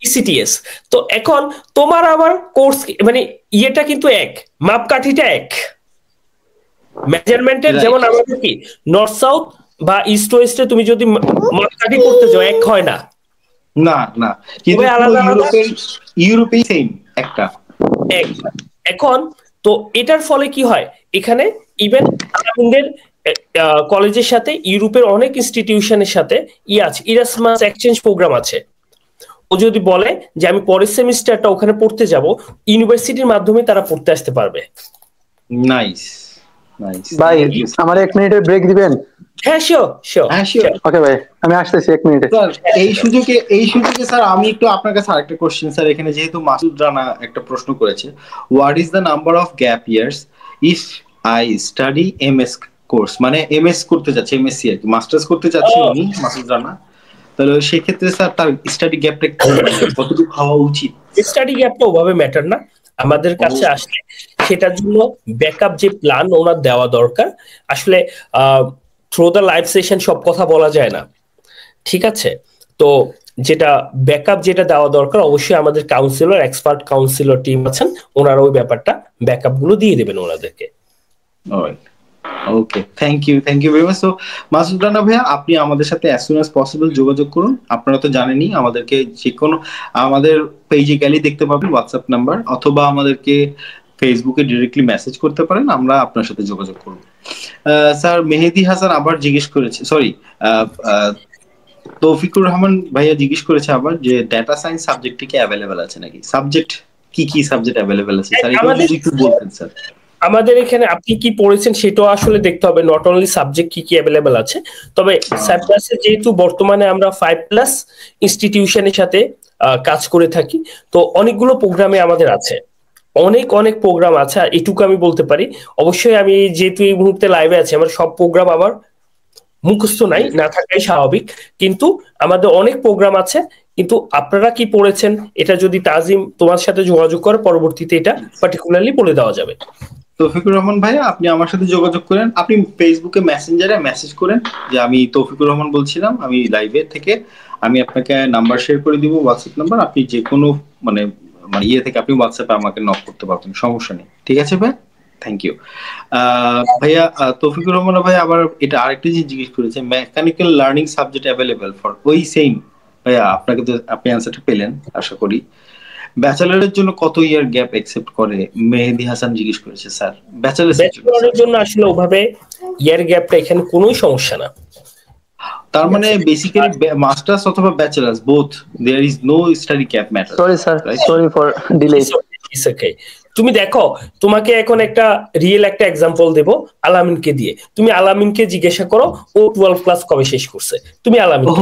ইসিটিএস। তো এখন তোমার আমার কোর্স মানে ইয়েটা কিন্তু এক, মাপকাঠিটা এক, মেজারমেন্টের যেমন আমাদের কি নর্থ সাউথ বা ইস্ট ওয়েস্টে তুমি যদি মাপকাঠি করতে যাও এক হয় না, না না, কিন্তু ইউরোপেই সেম একটা এক। এখন তো এটার ফলে কি হয়, এখানে ইভেন আমাদের কলেজের সাথে ইউরোপের অনেক ইনস্টিটিউশনের সাথে আছে, ইরাসমাস এক্সচেঞ্জ প্রোগ্রাম আছে। ও যদি বলে যে আমি পরের সেমিস্টারটা ওখানে পড়তে যাব, ইউনিভার্সিটির মাধ্যমে তারা পড়তে আসতে পারবে। নাইস নাইস ভাই আমার 1 মিনিটের ব্রেক দিবেন? হ্যাঁ শিওর শিওর। ওকে ভাই, আমি আসতেছি 1 মিনিটে। স্যার এই সুযোগে স্যার আমি একটু আপনার কাছে আরেকটা কোশ্চেন স্যার, এখানে যেহেতু মাসুদ রানা একটা প্রশ্ন করেছে, what is the number of gap years if I study MS course, মানে এমএস করতে যাচ্ছে, এমএসসি আর কি, মাস্টার্স করতে যাচ্ছে উনি মাসুদ রানা, তাহলে সেই ক্ষেত্রে স্যার তার স্টাডি গ্যাপটা কতটুকু হওয়া উচিত? স্টাডি গ্যাপটা ওভাবে ম্যাটার না আমাদের কাছে আসলে, সেটার জন্য ব্যাকআপ যে প্ল্যান ওনার দেওয়া দরকার। আসলে থ্রু দ্য লাইভ সেশন সব কথা বলা যায় না, ঠিক আছে? তো যেটা ব্যাকআপ যেটা দেওয়া দরকার, অবশ্যই আমাদের কাউন্সিলর, এক্সপার্ট কাউন্সিলর টিম আছেন, ওনারা ওই ব্যাপারটা ব্যাকআপ গুলো দিয়ে দেবেন ওনাদেরকে। Okay, thank you very much. So Masud Rana ভাইয়া, আপনি আমাদের সাথে অ্যাজ সুন অ্যাজ পসিবল যোগাযোগ করুন। আপনারা তো জানেনই আমাদেরকে যে কোনো আমাদের পেজে গেলে দেখতে পাবেন হোয়াটসঅ্যাপ নাম্বার, অথবা আমাদেরকে ফেসবুকে ডিরেক্টলি মেসেজ করতে পারেন, আমরা আপনার সাথে যোগাযোগ করব। স্যার মেহেদি হাসান আবার জিজ্ঞেস করেছে, সরি তৌফিকুর রহমান ভাইয়া জিজ্ঞেস করেছে আবার যে ডেটা সায়েন্স সাবজেক্টে কি অ্যাভেলেবেল আছে নাকি? সাবজেক্ট কি সাবজেক্ট অ্যাভেলেবেল আছে স্যার, এটা যদি একটু বলতেন স্যার। আমাদের এখানে আপনি কি পড়েছেন সেটাও আসলে দেখতে হবে, নট অনলি সাবজেক্ট কি অ্যাভেলেবেল আছে। তবে সাইপ্রাসে যেহেতু বর্তমানে আমরা 5+ ইনস্টিটিউশনের সাথে কাজ করে থাকি, তো অনেকগুলো প্রোগ্রামে আমাদের আছে, অনেক প্রোগ্রাম আছে। আর এটুকু আমি বলতে পারি, অবশ্যই আমি যেহেতু এই মুহূর্তে লাইভে আছি, আমার সব প্রোগ্রাম আমার মুখস্থ না থাকাই স্বাভাবিক, কিন্তু আমাদের অনেক প্রোগ্রাম আছে। কিন্তু আপনারা কি পড়েছেন এটা যদি তাজিম তোমার সাথে যোগাযোগ করে, পরবর্তীতে এটা পার্টিকুলারলি বলে দেওয়া যাবে। তৌফিকুর রহমান ভাইয়া, আপনি আমার সাথে যোগাযোগ করেন, আপনি ফেসবুকে মেসেঞ্জারে মেসেজ করেন যে আমি তৌফিকুর রহমান বলছিলাম, আমি লাইভে থেকে, আমি আপনাকে নাম্বার শেয়ার করে দিব, হোয়াটসঅ্যাপ নাম্বার, আপনি যে কোনো মানে ইয়ে থেকে আপনি হোয়াটসঅ্যাপে আমাকে নক করতে পারবেন, সমস্যা নেই। ঠিক আছে ভাই, থ্যাংক ইউ ভাইয়া। তৌফিকুর রহমান ভাই আবার এটা আরেকটা জিজ্ঞেস করেছে, mechanical learning subject available for, ওই সেম ভাইয়া, আপনাকে তো আপনি অ্যান্সারটা পেলেন আশা করি। ব্যাচেলরের জন্য কত ইয়ার গ্যাপ অ্যাকসেপ্ট করে, মেহেদি হাসান জিজ্ঞেস করেছে স্যার। ব্যাচেলরের জন্য আসলে ওভাবে ইয়ার গ্যাপটা এখানে কোনো সমস্যা না। তার মানে বেসিক্যালি মাস্টার্স অথবা bachelors both, there is no study gap matter. Sorry sir, sorry for delay. It's okay. তুমি দেখো, তোমাকে এখন একটা রিয়েল একটা एग्जांपल দেব আলামিনকে দিয়ে। তুমি আলামিনকে জিজ্ঞাসা করো ও 12 ক্লাস কবে শেষ করছে, তুমি আলামিনকে।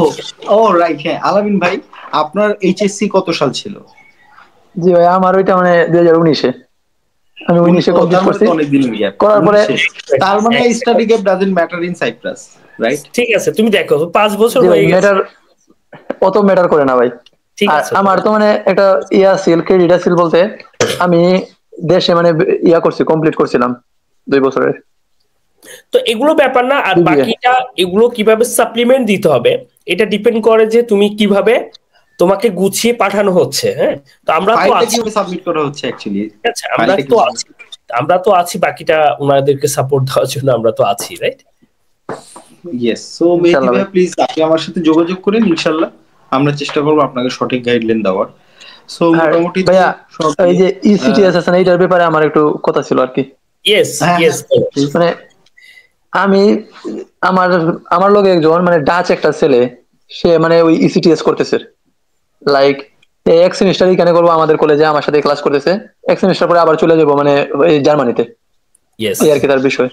ও রাইট, হ্যাঁ আলামিন ভাই, আপনার এইচএসসি কত সাল ছিল? জি ভাই, আমার ওইটা মানে 2019-এ, আমি 19-এ কমপ্লিট করছি। করার পরে তার মানে study gap doesn't matter in Cyprus, right? ঠিক আছে, তুমি দেখো 5 বছর হয়ে গেছে, ম্যাটার অত ম্যাটার করে না ভাই। আমার তো মানে একটা ক্রেডিট আছিল বলতে, আমি দেশে মানে করছি, কমপ্লিট করছিলাম 2 বছরের। তো এগুলো ব্যাপার না, আর বাকিটা এগুলো কিভাবে সাপ্লিমেন্ট দিতে হবে এটা ডিপেন্ড করে যে তুমি কিভাবে তোমাকে গুছিয়ে পাঠানো হচ্ছে। হ্যাঁ, তো আমরা তো আছি, সাবমিট করা হচ্ছে অ্যাকচুয়ালি। আচ্ছা, আমরা তো আছি বাকিটা ওনাদেরকে সাপোর্ট দেওয়ার জন্য, আমরা তো আছি, রাইট? ইয়েস। সো মেহেদি ভাই প্লিজ আপনি আমার সাথে যোগাযোগ করেন, ইনশাআল্লাহ আমরা চেষ্টা করব আপনাকে সঠিক গাইডলাইন দেওয়ার। সো মোটামুটি ভাইয়া এই যে ইসিটিএস আছে না, এটার ব্যাপারে আমার একটু কথা ছিল আর কি। ইয়েস মানে আমি আমার লগে একজন মানে ডাচ একটা ছেলে, সে মানে ওই ইসিটিএস করতেছে, লাইক এক সেমিস্টার এখানে করবো আমাদের কলেজে, আমার সাথে ক্লাস করতেছে, এক সেমিস্টার পরে আবার চলে যাবো মানে জার্মানিতে, এই আর কি তার বিষয়।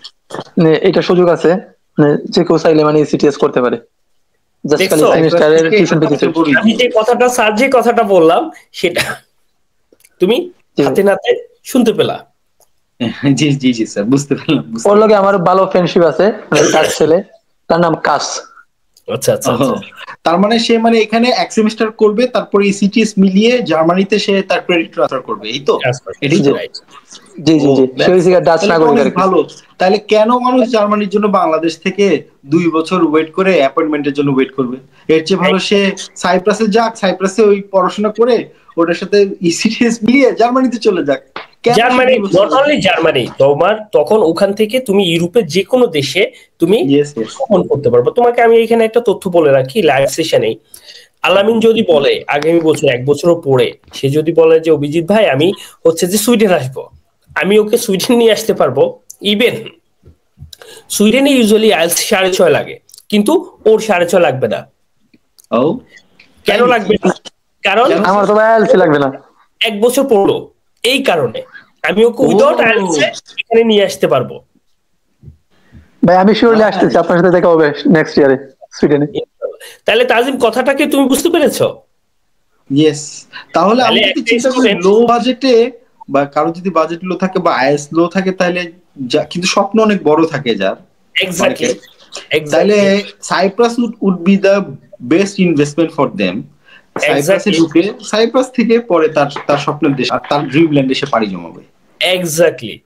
এটা সুযোগ আছে, মানে যে কেউ চাইলে মানে সিটিএস করতে পারে, জাস্ট খালি দেখছো? সেমিস্টারের টিউশন ফি দিতে। আমি যে কথাটা স্যার যে কথাটা বললাম সেটা তুমি হাতে নাতে শুনতে পেলা। জি জি জি স্যার, বুঝতে পারলাম। ওর লগে আমার ভালো ফ্রেন্ডশিপ আছে, কাজ ছেলে, তার নাম কাস। আচ্ছা আচ্ছা আচ্ছা। তার মানে সে মানে এখানে এক সেমিস্টার করবে, তারপরে সিটিএস মিলিয়ে জার্মানিতে সে তার ক্রেডিট ট্রান্সফার করবে, এই তো? এটাই তো? রাইট। জি জি জি, সে হইছে ডাচ নাগরিক আর কি। ভালো। তাহলে কেন মানুষ জার্মানির জন্য বাংলাদেশ থেকে 2 বছর ওয়েট করে অ্যাপয়েন্টমেন্টের জন্য ওয়েট করবে? এর চেয়ে ভালো সে সাইপ্রাসে যাক, সাইপ্রাসে ওই পড়াশোনা করে ওটার সাথে ইসিটিএস মিলিয়ে জার্মানিতে চলে যাক। জার্মানি, নট অনলি জার্মানি, তোমার তখন ওখান থেকে তুমি ইউরোপের যে কোনো দেশে তুমি ভ্রমণ করতে পারবে। তোমাকে আমি এখানে একটা তথ্য বলে রাখি, লাইভ সেশনে আলামিন যদি বলে আগামী বছর 1 বছরও পরে সে যদি বলে যে অভিজিৎ ভাই আমি হচ্ছে যে সুইডেন আসবো, আমি ওকে সুইডেন নিয়ে আসতে পারবো। ইভেন সুইডেনে ইউজুয়ালি আইএলটিএস 6.5 লাগে, কিন্তু ওর 6.5 লাগবে না। কেন লাগবে না? কারণ আমার তো আইএলটিএস লাগবে না। 1 বছর পড়লো, এই কারণে আমি ওকে উইদাউট আইএলটিএস এখানে নিয়ে আসতে পারবো। ভাই আমি শিওরলি আসতেছি, আপনার সাথে দেখা হবে নেক্সট ইয়ারে সুইডেনে। তাহলে তাজিম কথাটাকে তুমি বুঝতে পেরেছো? ইয়েস। তাহলে আমি যদি চিন্তা করি লো বাজেটে, বা কারো যদি বাজেট লো থাকে বা আইএস লো থাকে, তাহলে কিন্তু স্বপ্ন অনেক বড় থাকে যার, এক্স্যাক্টলি, তাহলে Cyprus would be the best investment for them. সাইপ্রাসে ঢুকে সাইপ্রাস থেকে পরে তার স্বপ্নের দেশ আর তার ড্রিমল্যান্ড এসে পাড়ি জমাবে। এক্স্যাক্টলি।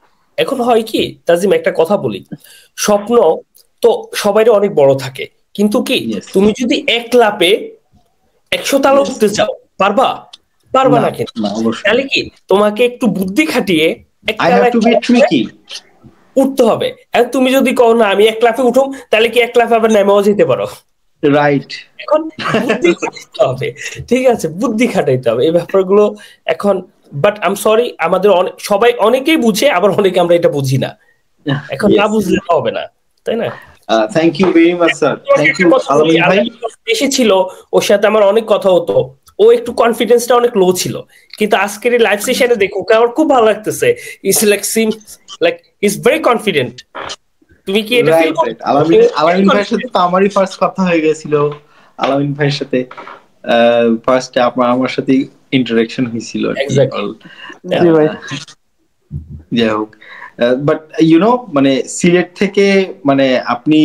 এখন হয় কি তাজিম, একটা কথা বলি, স্বপ্ন তো সবারই অনেক বড় থাকে, কিন্তু কি তুমি যদি 1 লাপে 100 তালা উঠতে চাও পারবা? পারবা না। কিন্তু তাহলে কি তোমাকে একটু বুদ্ধি খাটিয়ে উঠতে হবে। আর তুমি যদি কও না আমি 1 লাফে উঠুম, তাহলে কি 1 লাফে আবার নেমেও যেতে পারো। রাইট। এখন বুদ্ধি খাটাইতে হবে, ঠিক আছে, বুদ্ধি খাটাইতে হবে এই ব্যাপারগুলো এখন। বাট আই এম সরি, আমাদের সবাই অনেকেই বুঝে, আবার অনেকে আমরা এটা বুঝি না। এখন না বুঝলে হবে না, তাই না? Thank you very much sir. Thank you Alamin ভাই। এসেছিল, ওর সাথে আমার অনেক কথা হতো, ও একটু কনফিডেন্সটা অনেক লো ছিল, কিন্তু আজকের এই লাইভ সেশনে দেখো আমার খুব ভালো লাগতেছে। It's like seems like is very confident. তুমি কি এটা ফিল করো? আলামিন ভাইয়ের সাথে তো আমারই ফার্স্ট কথা হয়ে গেছিল। আলামিন ভাইয়ের সাথে ফার্স্ট আমার সাথে ইন্টারঅ্যাকশন হয়েছিল। জি ভাই। যাই হোক, বাট ইউ নো মানে সিলেট থেকে মানে আপনি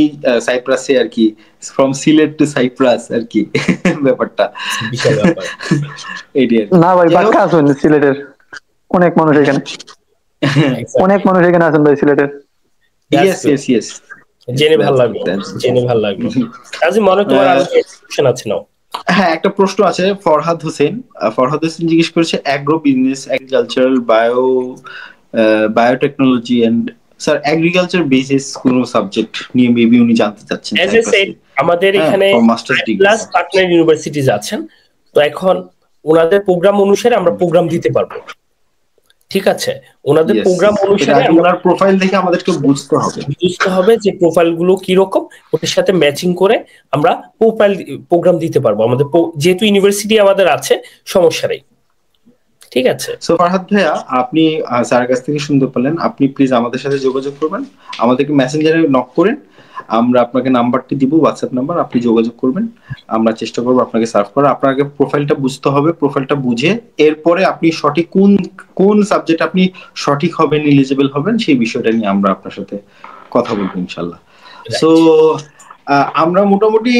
সাইপ্রাসে আর কি, ফ্রম সিলেট টু সাইপ্রাস আর কি ব্যাপারটা। না ভাই, বাক্কা আছেন সিলেটের অনেক মানুষ এখানে, অনেক মানুষ এখানে আছেন ভাই সিলেটের। ইয়েস ইয়েস ইয়েস, জেনে ভালো লাগলো, জেনে ভালো লাগলো। আজি মনে তোমার আরো কোশ্চেন আছে নাও? হ্যাঁ, একটা প্রশ্ন আছে। ফরহাদ হোসেন জিজ্ঞেস করেছে agro business, agricultural, biotechnology and sir agriculture basis কোন সাবজেক্ট নিয়ে মেবি উনি জানতে চাচ্ছেন। আমাদের এখানে প্লাস পার্টনার ইউনিভার্সিটিজ আছেন, তো এখন ওনাদের প্রোগ্রাম অনুসারে আমরা প্রোগ্রাম দিতে পারবো, ঠিক আছে? ওনাদের প্রোগ্রাম অনুসারে ওনার প্রোফাইল দেখে আমাদেরকে বুঝতে হবে যে প্রোফাইল গুলো কি রকম, ওটার সাথে ম্যাচিং করে আমরা প্রোগ্রাম দিতে পারবো। আমাদের যেহেতু ইউনিভার্সিটি আমাদের আছে, সমস্যা নেই, ঠিক আছে? সো ফারহাদ ভাইয়া, আপনি স্যারের কাছ থেকে শুনতে পেলেন, আপনি প্লিজ আমাদের সাথে যোগাযোগ করবেন, আমাদেরকে মেসেঞ্জারে নক করেন, আমরা আপনাকে নাম্বারটি দিব, হোয়াটসঅ্যাপ নাম্বার, আপনি যোগাযোগ করবেন, আমরা চেষ্টা করবো আপনাকে সার্ভ করার। আপনাকে প্রোফাইলটা বুঝতে হবে, প্রোফাইলটা বুঝে এরপরে আপনি সঠিক কোন সাবজেক্ট আপনি সঠিক হবেন, এলিজিবল হবেন, সেই বিষয়টা নিয়ে আমরা আপনার সাথে কথা বলবো ইনশাল্লাহ। সো আমরা মোটামুটি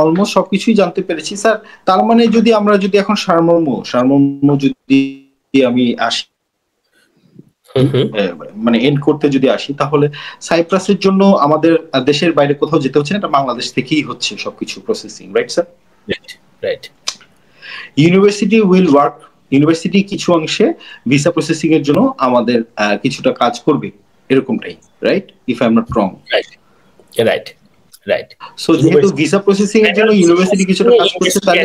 অলমোস্ট সবকিছুই জানতে পেরেছি স্যার। তার মানে আমরা যদি এখন সারমর্ম যদি আমি আসি, মানে এন্ড করতে যদি আসি, তাহলে সাইপ্রাসের জন্য আমাদের দেশের বাইরে কোথাও যেতে হচ্ছে না, এটা বাংলাদেশ থেকেই হচ্ছে সবকিছু processing, right sir? Right. University will work, university কিছু অংশে ভিসা প্রসেসিং এর জন্য আমাদের কিছুটা কাজ করবে, এরকমটাই, right? If I am not wrong. Right right. So যেহেতু ভিসা প্রসেসিং এর জন্য ইউনিভার্সিটি কিছুটা কাজ করছে, তাহলে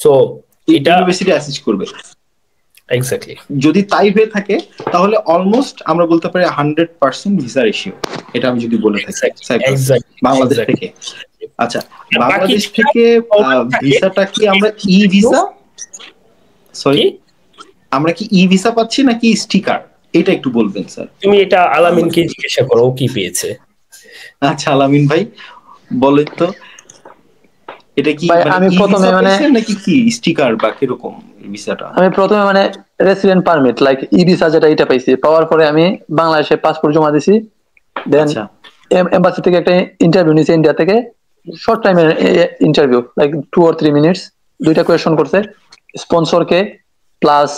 সো এটা ইউনিভার্সিটি অ্যাসিস্ট করবে। এক্স্যাক্টলি। যদি তাই হয়ে থাকে তাহলে অলমোস্ট আমরা বলতে পারি 100% ভিসা রেশিও, এটা আমি যদি বলে থাকি বাংলাদেশ থেকে। আচ্ছা, বাংলাদেশ থেকে ভিসাটা কি আমরা ই ভিসা, সরি আমরা কি ই ভিসা পাচ্ছি নাকি স্টিকার, এটা একটু বলবেন স্যার? তুমি এটা আলামিনকে জিজ্ঞাসা করো, ও কি পেয়েছে। আচ্ছা আলামিন ভাই বলেন তো এটা কি ভাই মানে আমি ই প্রথমে ভিসা মানে পাইছেন নাকি কি স্টিকার বা কিরকম ভিসাটা? আমি প্রথমে মানে রেসিডেন্ট পারমিট লাইক ই ভিসা যেটা এটা পাইছি, পাওয়ার পরে আমি বাংলাদেশে পাসপোর্ট জমা দিছি। দেন আচ্ছা এম্বাসি থেকে একটা ইন্টারভিউ নিয়েছে ইন্ডিয়া থেকে, শর্ট টাইমের ইন্টারভিউ লাইক 2 or 3 minutes। দুইটা কোয়েশন করছে, স্পন্সর কে প্লাস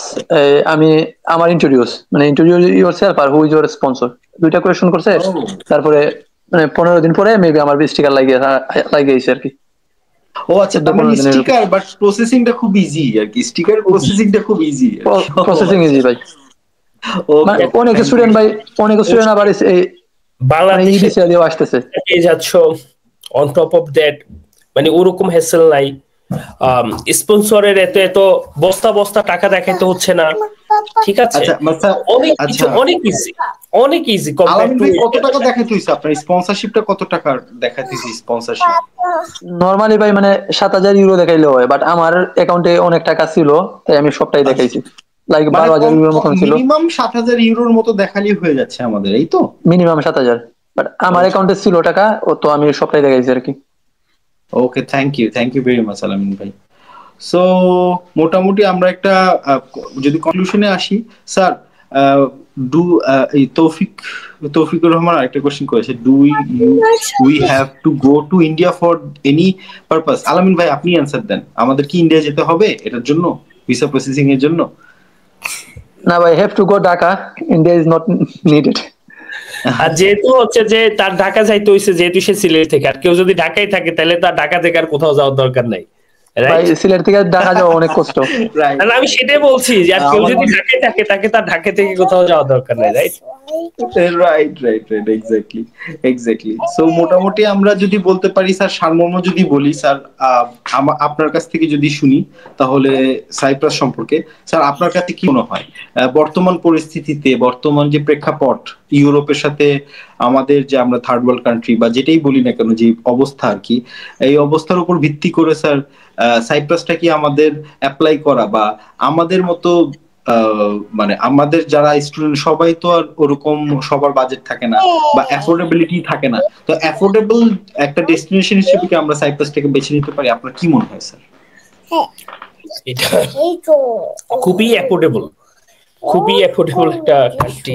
আমি আমার ইন্ট্রোডিউস মানে ইন্ট্রোডিউস ইউর সেলফ আর হু ইজ ইউর স্পন্সর, দুইটা কোয়েশন করছে। ও তারপরে মানে 15 দিন পরে মেবি আমার স্টিকার লাগিয়েছে আর কি, ও আচ্ছা, তার মানে 14 দিনের এরকম স্টিকার বাট প্রসেসিংটা খুব ইজি আর কি, স্টিকার প্রসেসিংটা খুব ইজি আর কি। ও প্রসেসিং ইজি আচ্ছা, ভাই। মানে ওকে অনেক থ্যাংক ইউ। স্টুডেন্ট ভাই, অনেক স্টুডেন্ট আবার এই মানে ই বাংলাদেশে ভিসা দিয়েও আসতেছে। পেয়ে যাচ্ছ, অন টপ অফ দ্যাট মানে ওরকম হ্যাসেল নাই। স্পন্সরের এত এত বস্তা বস্তা টাকা দেখাইতে হচ্ছে না, ঠিক আছে? আচ্ছা আচ্ছা অনেক কিছু, আচ্ছা অনেক ইজি, অনেক ইজি কম্পেয়ার আলামিন টু। ভাই কত টাকা দেখাতে হইছে আপনার স্পন্সরশিপটা, কত টাকা দেখাইতেছি স্পন্সরশিপ? নরমালি ভাই মানে 7,000 ইউরো দেখাইলে হয়, বাট আমার অ্যাকাউন্টে অনেক টাকা ছিল তাই আমি সবটাই দেখাইছি, লাইক মানে 12,000 ইউরোর মতন ছিল। মিনিমাম 7,000 ইউরোর মতো দেখালেই হয়ে যাচ্ছে আমাদের, এই তো? মিনিমাম 7,000, বাট আমার অ্যাকাউন্টে ছিল টাকা, ও তো আমি সবটাই দেখাইছি আর কি। Okay thank you very much Alamin ভাই। সো মোটামুটি আমরা একটা যদি কনক্লুশনে আসি স্যার, ডু এই তৌফিকুর রহমান আরেকটা কোশ্চেন করেছে, we have to go to India for any purpose? আলামিন ভাই আপনি অ্যান্সার দেন, আমাদের কি ইন্ডিয়া যেতে হবে এটার জন্য, ভিসা প্রসেসিং এর জন্য? না ভাই, have to go Dhaka, India is not needed. আর যেহেতু হচ্ছে যে তার ঢাকা যাইতে হয়েছে, যেহেতু সে সিলেট থেকে, আর কেউ যদি ঢাকায় থাকে তাহলে তার ঢাকা থেকে আর কোথাও যাওয়ার দরকার নাই, ভাই রাইট? সিলেট থেকে ঢাকা যাওয়া অনেক কষ্ট। রাইট আমি সেটাই বলছি যে আর কেউ যদি ঢাকায় থাকে তাকে তার ঢাকা থেকে কোথাও যাওয়ার দরকার নাই, রাইট? Right exactly. সো মোটামুটি আমরা যদি বলতে পারি স্যার, সারমর্ম যদি বলি স্যার, আপনার কাছ থেকে যদি শুনি তাহলে সাইপ্রাস সম্পর্কে স্যার আপনার কাছে কি মনে হয় বর্তমান পরিস্থিতিতে, বর্তমান যে প্রেক্ষাপট ইউরোপের সাথে আমাদের যে আমরা থার্ড ওয়ার্ল্ড কান্ট্রি বা যেটাই বলি না কেন যে অবস্থা আর কি, এই অবস্থার উপর ভিত্তি করে স্যার সাইপ্রাসটা কি আমাদের অ্যাপ্লাই করা, বা আমাদের মতো মানে আমাদের যারা স্টুডেন্ট সবাই তো আর ওরকম সবার বাজেট থাকে না বা অ্যাফোর্ডেবিলিটি থাকে না, তো অ্যাফোর্ডেবল একটা ডেস্টিনেশন হিসেবে কি আমরা সাইপ্রাসটাকে বেছে নিতে পারি? আপনার কি মনে হয় স্যার? এটা খুবই অ্যাফোর্ডেবল, খুবই অ্যাফোর্ডেবল একটা কান্ট্রি।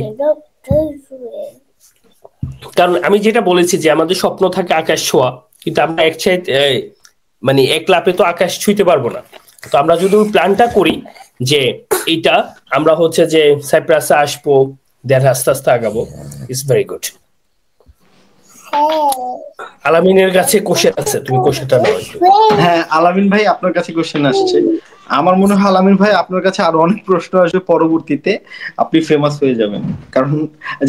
কারণ আমি যেটা বলেছি যে আমাদের স্বপ্ন থাকে আকাশ ছোঁয়া, কিন্তু আমরা মানে এক লাফে তো আকাশ ছুঁইতে পারবো না। তো আমরা যদি ওই প্ল্যানটা করি যে এইটা আমরা হচ্ছে যে সাইপ্রাসে আসবো, দেন আস্তে আস্তে আগাবো, ইটস ভেরি গুড। আলামিনের কাছে কোশ্চেন আছে, তুমি কোশ্চেনটা নাও একটু। হ্যাঁ আলামিন ভাই আপনার কাছে কোশ্চেন আসছে, আমার মনে হয় আলামিন ভাই আপনার কাছে আরো অনেক প্রশ্ন আসবে, পরবর্তীতে আপনি ফেমাস হয়ে যাবেন। কারণ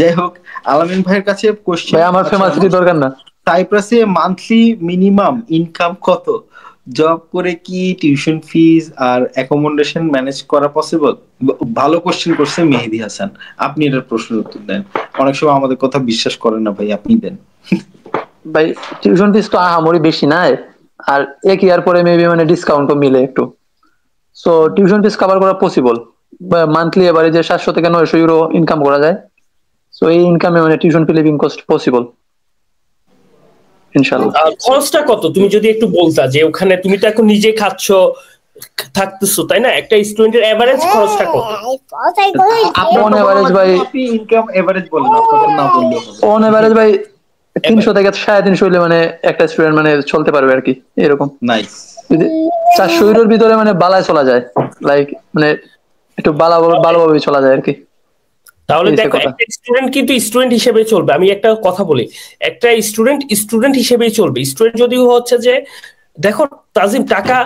যাই হোক, আলামিন ভাইয়ের কাছে কোশ্চেন, ভাই আমার ফেমাসিটি দরকার না। সাইপ্রাসে মান্থলি মিনিমাম ইনকাম কত? জব করে কি টিউশন ফিজ আর অ্যাকোমোডেশন ম্যানেজ করা পসিবল? ভালো কোশ্চেন করছে মেহেদি হাসান, আপনি এটার প্রশ্নের উত্তর দেন। অনেক সময় আমাদের কথা বিশ্বাস করেন না ভাই, আপনি দেন। ভাই টিউশন ফিস তো আহামরি বেশি নাই, আর এক ইয়ার পরে মেবি মানে ডিসকাউন্টও মিলে একটু, সো টিউশন ফিস কভার করা পসিবল। মান্থলি এবারে যে 700 থেকে 900 ইউরো ইনকাম করা যায়, সো এই ইনকামে মানে tuition fee living cost possible ইনশাআল্লাহ। খরচটা কত তুমি যদি একটু বলতা, যে ওখানে তুমি তো এখন নিজে খাচ্ছ থাকতেছো, তাই না? একটা স্টুডেন্টের এভারেজ খরচটা কত? অন এভারেজ ভাই, আপনি ইনকাম এভারেজ বলেন, আপনাদের না বললেও হবে। অন এভারেজ ভাই 300 থেকে 350 হইলে মানে একটা স্টুডেন্ট মানে চলতে পারবে আর কি, এরকম। নাইস। 400 ইউরোর ভিতরে মানে বালায় চলা যায়, লাইক মানে একটু ভালোভাবে চলা যায় আর কি। তাহলে দেখো, একটা স্টুডেন্ট কিন্তু স্টুডেন্ট হিসেবে চলবে। আমি একটা কথা বলি, একটা স্টুডেন্ট হিসেবেই চলবে। স্টুডেন্ট যদি হচ্ছে যে, দেখো তাজিম, টাকা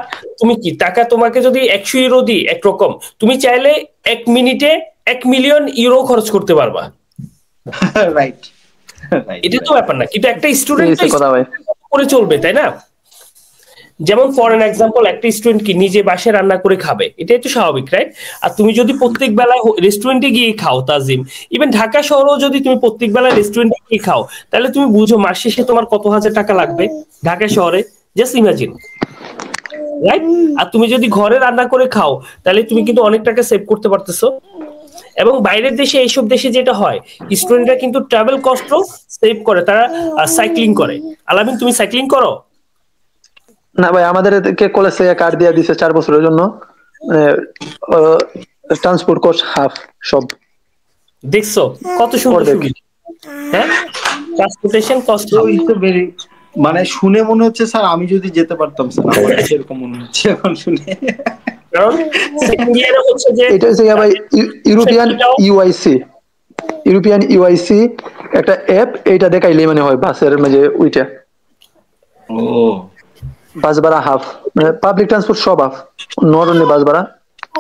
তুমি কি, টাকা তোমাকে যদি 100 ইউরো দিই একরকম, তুমি চাইলে 1 মিনিটে 1 মিলিয়ন ইউরো খরচ করতে পারবা, রাইট? এটা তো ব্যাপার না। কিন্তু একটা স্টুডেন্ট কথা ভাই করে চলবে, তাই না? যেমন ফর এন এক্সাম্পল, একটা স্টুডেন্ট কি নিজে বাসায় রান্না করে খাবে, এটাই তো স্বাভাবিক, রাইট? আর তুমি যদি প্রত্যেক বেলায় রেস্টুরেন্টে গিয়ে খাও তাজিম, ইভেন ঢাকা শহরেও যদি তুমি প্রত্যেক বেলায় রেস্টুরেন্টে গিয়ে খাও, তাহলে তুমি বুঝো মাস শেষে তোমার কত হাজার টাকা লাগবে ঢাকা শহরে, জাস্ট ইমাজিন, রাইট? আর তুমি যদি ঘরে রান্না করে খাও, তাহলে তুমি কিন্তু অনেক টাকা সেভ করতে পারতেছো। এবং বাইরের দেশে এইসব দেশে যেটা হয় স্টুডেন্টরা কিন্তু ট্রাভেল কস্টও সেভ করে, তারা সাইক্লিং করে। আলামিন, তুমি সাইক্লিং করো? না ভাই, আমাদেরকে কলেজ থেকে কার্ড দিয়ে দিছে 4 বছরের জন্য, ট্রান্সপোর্ট কস্ট হাফ সব। দেখছো কত সুন্দর সুবিধা, হ্যাঁ, ট্রান্সপোর্টেশন কস্ট। মানে শুনে মনে হচ্ছে স্যার আমি যদি যেতে পারতাম স্যার, আমার কাছে এরকম মনে হচ্ছে এখন শুনে। কারণ সেকেন্ড ইয়ারে হচ্ছে যে এটা হচ্ছে ভাই ইউরোপিয়ান ইউআইসি একটা অ্যাপ, এইটা দেখাইলে মানে হয় বাসের মাঝে ওইটা। ও, বাস ভাড়া হাফ, মানে পাবলিক ট্রান্সপোর্ট সব হাফ, নট অনলি বাস ভাড়া,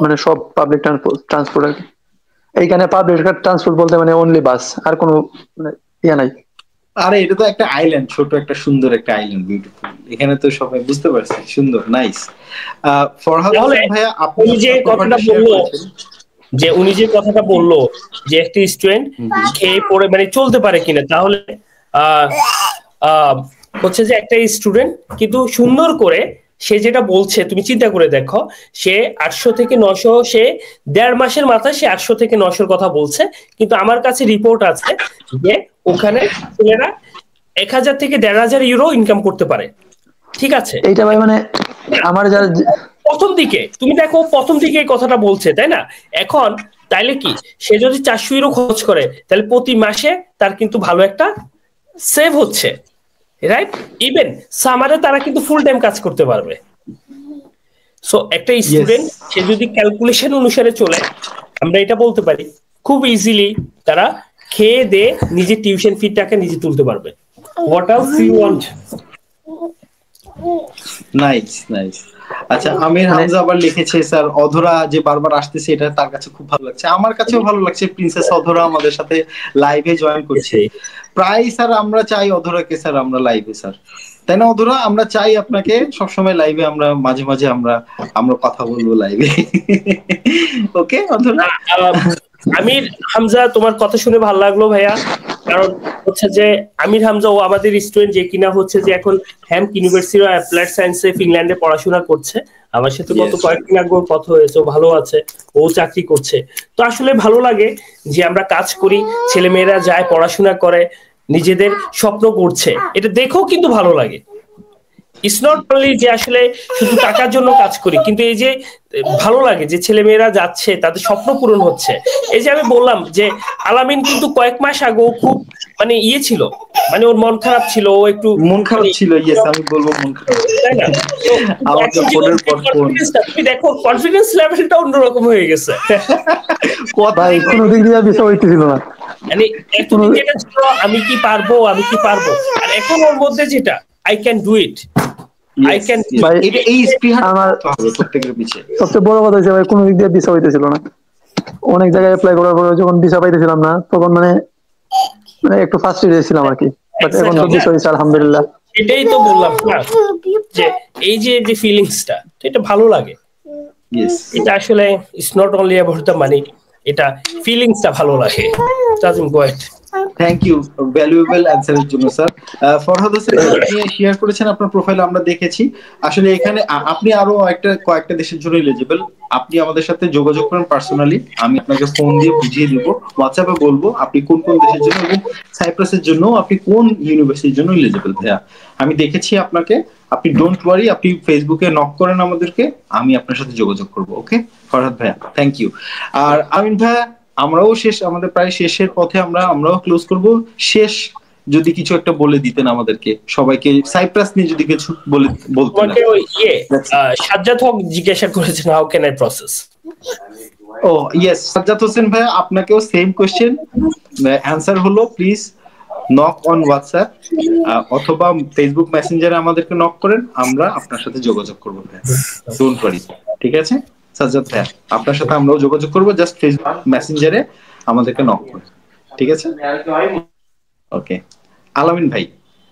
মানে সব পাবলিক ট্রান্সপোর্ট আর কি। এইখানে পাবলিক ট্রান্সপোর্ট বলতে মানে অনলি বাস, আর কোনো মানে ইয়া নাই। আরে এটা তো একটা আইল্যান্ড, ছোট একটা সুন্দর একটা আইল্যান্ড, বিউটিফুল। এখানে তো সবাই বুঝতে পারছে, সুন্দর, নাইস। ফরহাদ হোসেন ভাইয়া, আপনি যে কথাটা বললো, যে উনি যে কথাটা বললো যে একটা স্টুডেন্ট খেয়ে পড়ে মানে চলতে পারে কিনা, তাহলে হচ্ছে যে একটা স্টুডেন্ট কিন্তু সুন্দর করে সে যেটা বলছে, তুমি চিন্তা করে দেখো, সে 800 থেকে 900, সে 1.5 মাসের মাথায় সে 800 থেকে 900 কথা বলছে, কিন্তু আমার কাছে রিপোর্ট আছে যে ওখানে ছেলেরা 1000 থেকে 1500 ইউরো ইনকাম করতে পারে। ঠিক আছে, এইটা ভাই মানে আমার যারা প্রথম দিকে তুমি দেখো, প্রথম দিকে এই কথাটা বলছে, তাই না? এখন তাইলে কি সে যদি 400 ইউরো খরচ করে, তাহলে প্রতি মাসে তার কিন্তু ভালো একটা সেভ হচ্ছে, রাইট? ইভেন সামারে তারা কিন্তু ফুল টাইম কাজ করতে পারবে। সো একটা স্টুডেন্ট সে যদি ক্যালকুলেশন অনুসারে চলে, আমরা এটা বলতে পারি খুব ইজিলি তারা খেয়ে দিয়ে নিজের টিউশন ফিটাকে নিজে তুলতে পারবে। What else you want? Nice nice. আচ্ছা, আমির হামজা আবার লিখেছে স্যার অধরা যে বারবার আসতেছে, এটা তার কাছে খুব ভালো লাগছে, আমার কাছেও ভালো লাগছে। প্রিন্সেস অধরা আমাদের সাথে লাইভে জয়েন করছে প্রায়। স্যার আমরা চাই অধরাকে স্যার আমরা লাইভে, স্যার তাই না অধরা? আমরা চাই আপনাকে সবসময় লাইভে, আমরা মাঝে মাঝে আমরা কথা বলবো লাইভে। ওকে অধরা? আমির হামজা, তোমার কথা শুনে ভালো লাগলো ভাইয়া। কারণ হচ্ছে যে আমির হামজা ও আমাদের স্টুডেন্ট, যে কিনা হচ্ছে যে এখন হ্যাম্প ইউনিভার্সিটি অ্যাপ্লাইড সায়েন্সে ফিনল্যান্ডে পড়াশোনা করছে। আমার সাথে গত কয়েকদিন আগে ওর কথা হয়েছে, ও ভালো আছে, ও চাকরি করছে। তো আসলে ভালো লাগে যে আমরা কাজ করি, ছেলে মেয়েরা যায় পড়াশোনা করে, নিজেদের স্বপ্ন করছে, এটা দেখেও কিন্তু ভালো লাগে। ইটস নট অনলি যে আসলে শুধু টাকার জন্য কাজ করি, কিন্তু এই যে ভালো লাগে যে ছেলে মেয়েরা যাচ্ছে, তাদের স্বপ্ন পূরণ হচ্ছে। এই যে আমি বললাম যে আলামিন কিন্তু কয়েক মাস আগেও খুব মানে ইয়ে ছিল, মানে ওর মন খারাপ ছিল, ও একটু মন খারাপ ছিল, ইয়েস আমি বলবো মন খারাপ, তাই না? তুমি দেখো কনফিডেন্স লেভেলটা অন্যরকম হয়ে গেছে। ভাই কোনো দিক দিয়ে বিষয় হইতেছিল না, মানে এতদিন যেটা ছিল আমি কি পারবো, আমি কি পারবো, আর এখন ওর মধ্যে যেটা I can do it, I can. এটা এই স্পৃহা আমার প্রত্যেকের পিছে সবচেয়ে বড় কথা হচ্ছে ভাই, কোনো দিক দিয়ে ভিসা হইতেছিল না। অনেক জায়গায় অ্যাপ্লাই করার পরে যখন ভিসা পাইতেছিলাম না, তখন মানে একটু ফার্স্ট্রেটেড ছিলাম আর কি। বাট এখন তো ভিসা হইছে আলহামদুলিল্লাহ। এটাই তো বললাম না যে এই যে যে ফিলিংসটা, এটা ভালো লাগে। এটা আসলে it's not only about the money, এটা ফিলিংসটা ভালো লাগে। Tazim, go ahead. Thank you valuable অ্যানসারের জন্য স্যার। ফরহাদ হোসেন আপনি শেয়ার করেছেন আপনার প্রোফাইলে, আমরা দেখেছি। আসলে এখানে আপনি আরো কয়েকটা দেশের জন্য এলিজিবল। আপনি আমাদের সাথে যোগাযোগ করেন পার্সোনালি, আমি আপনাকে ফোন দিয়ে বুঝিয়ে দিব, হোয়াটসঅ্যাপে বলবো আপনি কোন কোন দেশের জন্য, এবং সাইপ্রাসের জন্য আপনি কোন ইউনিভার্সিটির জন্য এলিজিবল। ভাইয়া আমি দেখেছি আপনাকে, আপনি ডোন্ট ওয়ারি, আপনি ফেসবুকে নক করেন আমাদেরকে, আমি আপনার সাথে যোগাযোগ করব। ওকে ফরহাদ ভাইয়া, থ্যাংক ইউ। আর আমিন ভাইয়া, আমরাও আমাদের প্রায় শেষের পথে, আমরাও ক্লোজ করব। শেষ যদি কিছু একটা বলে দিতেন আমাদেরকে সবাইকে, সাইপ্রাস নিয়ে যদি কিছু বলতেন। তোমাকে ওই সাজ্জাদ হক জিজ্ঞাসা করেছেন হাউ ক্যান আই প্রসেস। ও ইয়েস, সাজ্জাদ হোসেন ভাই আপনাকেও সেম কোশ্চেন। অ্যানসার হলো প্লিজ নক অন হোয়াটসঅ্যাপ অথবা ফেসবুক মেসেঞ্জারে আমাদেরকে নক করেন, আমরা আপনার সাথে যোগাযোগ করবো। ডোন্ট ওয়ারি, ঠিক আছে সাজ্জাদ ভাই, আপনার সাথে আমরাও যোগাযোগ করবো, জাস্ট ফেসবুক মেসেঞ্জারে আমাদেরকে নক করেন, ঠিক আছে? ওকে আলামিন ভাই,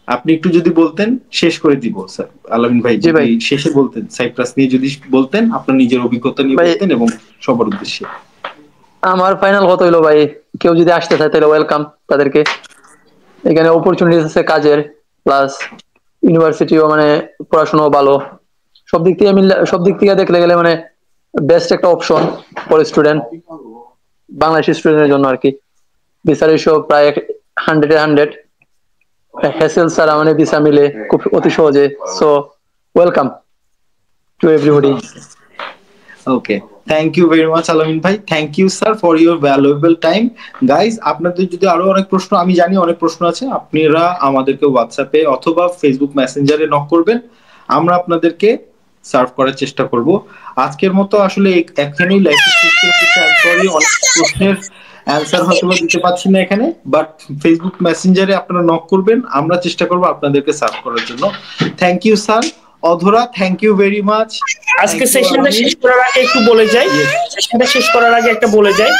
আপনি একটু যদি বলতেন শেষ করে দিব স্যার। আলামিন ভাই যদি শেষে বলতেন, সাইপ্রাস নিয়ে যদি বলতেন, আপনার নিজের অভিজ্ঞতা নিয়ে বলতেন এবং সবার উদ্দেশ্যে। আমার ফাইনাল কথা হইলো ভাই, কেউ যদি আসতে চায় তাহলে ওয়েলকাম তাদেরকে। এখানে অপরচুনিটি আছে কাজের, প্লাস ইউনিভার্সিটিও মানে পড়াশোনাও ভালো, সব দিক থেকে দেখলে গেলে মানে বেস্ট একটা অপশন ফর স্টুডেন্ট। বাংলাদেশি স্টুডেন্টের জন্য আর কি। ভিসা রেশিও প্রায় 100-100। হ্যাসেল ছাড়া মানে ভিসা মিলে খুব অতি সহজে। So welcome to everybody. Okay, thank you very much Alamin ভাই, thank you sir for your valuable time. Guys, আপনাদের যদি আরো অনেক প্রশ্ন, আমি জানি অনেক প্রশ্ন আছে, আপনারা আমাদেরকে হোয়াটসঅ্যাপে অথবা ফেসবুক মেসেঞ্জারে নক করবেন, আমরা আপনাদেরকে সার্ভ করার চেষ্টা করব। আজকের মতো আসলে এখানেই লাইভ সরি, অনেক প্রশ্নের অ্যান্সার হয়তো দিতে পারছি না এখানে, বাট ফেসবুক মেসেঞ্জারে আপনারা নক করবেন, আমরা চেষ্টা করব আপনাদেরকে সার্ভ করার জন্য। Thank you sir. Adhora, thank you very much. আজকে সেশনটা শেষ করার আগে একটু বলে যাই, সেশনটা শেষ করার আগে একটা বলে যাই,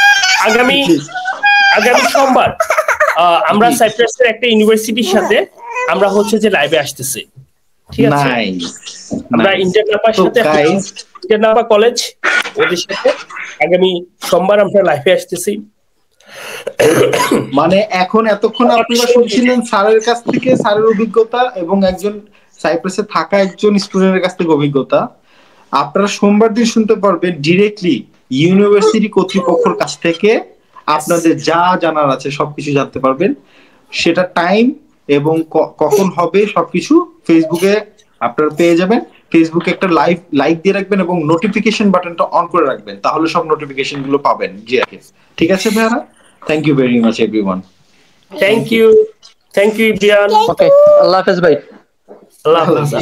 আগামী সোমবার আমরা সাইপ্রাসের একটা ইউনিভার্সিটির সাথে আমরা হচ্ছে যে লাইভে আসতেছি, ঠিক আছে? আমরা ইন্টারনাপার সাথে, ইন্টারনাপা কলেজ, ওদের সাথে আগামী সোমবার আমরা লাইভে আসতেছি। মানে এখন এতক্ষণ আপনারা শুনছিলেন স্যারের কাছ থেকে, স্যারের অভিজ্ঞতা এবং একজন সাইপ্রাসে থাকা একজন স্টুডেন্টের কাছ থেকে অভিজ্ঞতা। আপনারা সোমবার দিন শুনতে পারবেন ডিরেক্টলি ইউনিভার্সিটি কর্তৃপক্ষের কাছ থেকে, আপনাদের যা জানার আছে সবকিছু জানতে পারবেন। সেটা টাইম এবং কখন হবে সবকিছু ফেসবুকে আপনারা পেয়ে যাবেন। ফেসবুকে একটা লাইক দিয়ে রাখবেন এবং নোটিফিকেশন বাটনটা অন করে রাখবেন, তাহলে সব নোটিফিকেশন গুলো পাবেন। জি, ঠিক আছে ভাইরা, thank you very much everyone. Thank you ইব্রিয়ান। ওকে, আল্লাহ হাফেজ ভাই। আল্লাহ হাফেজ।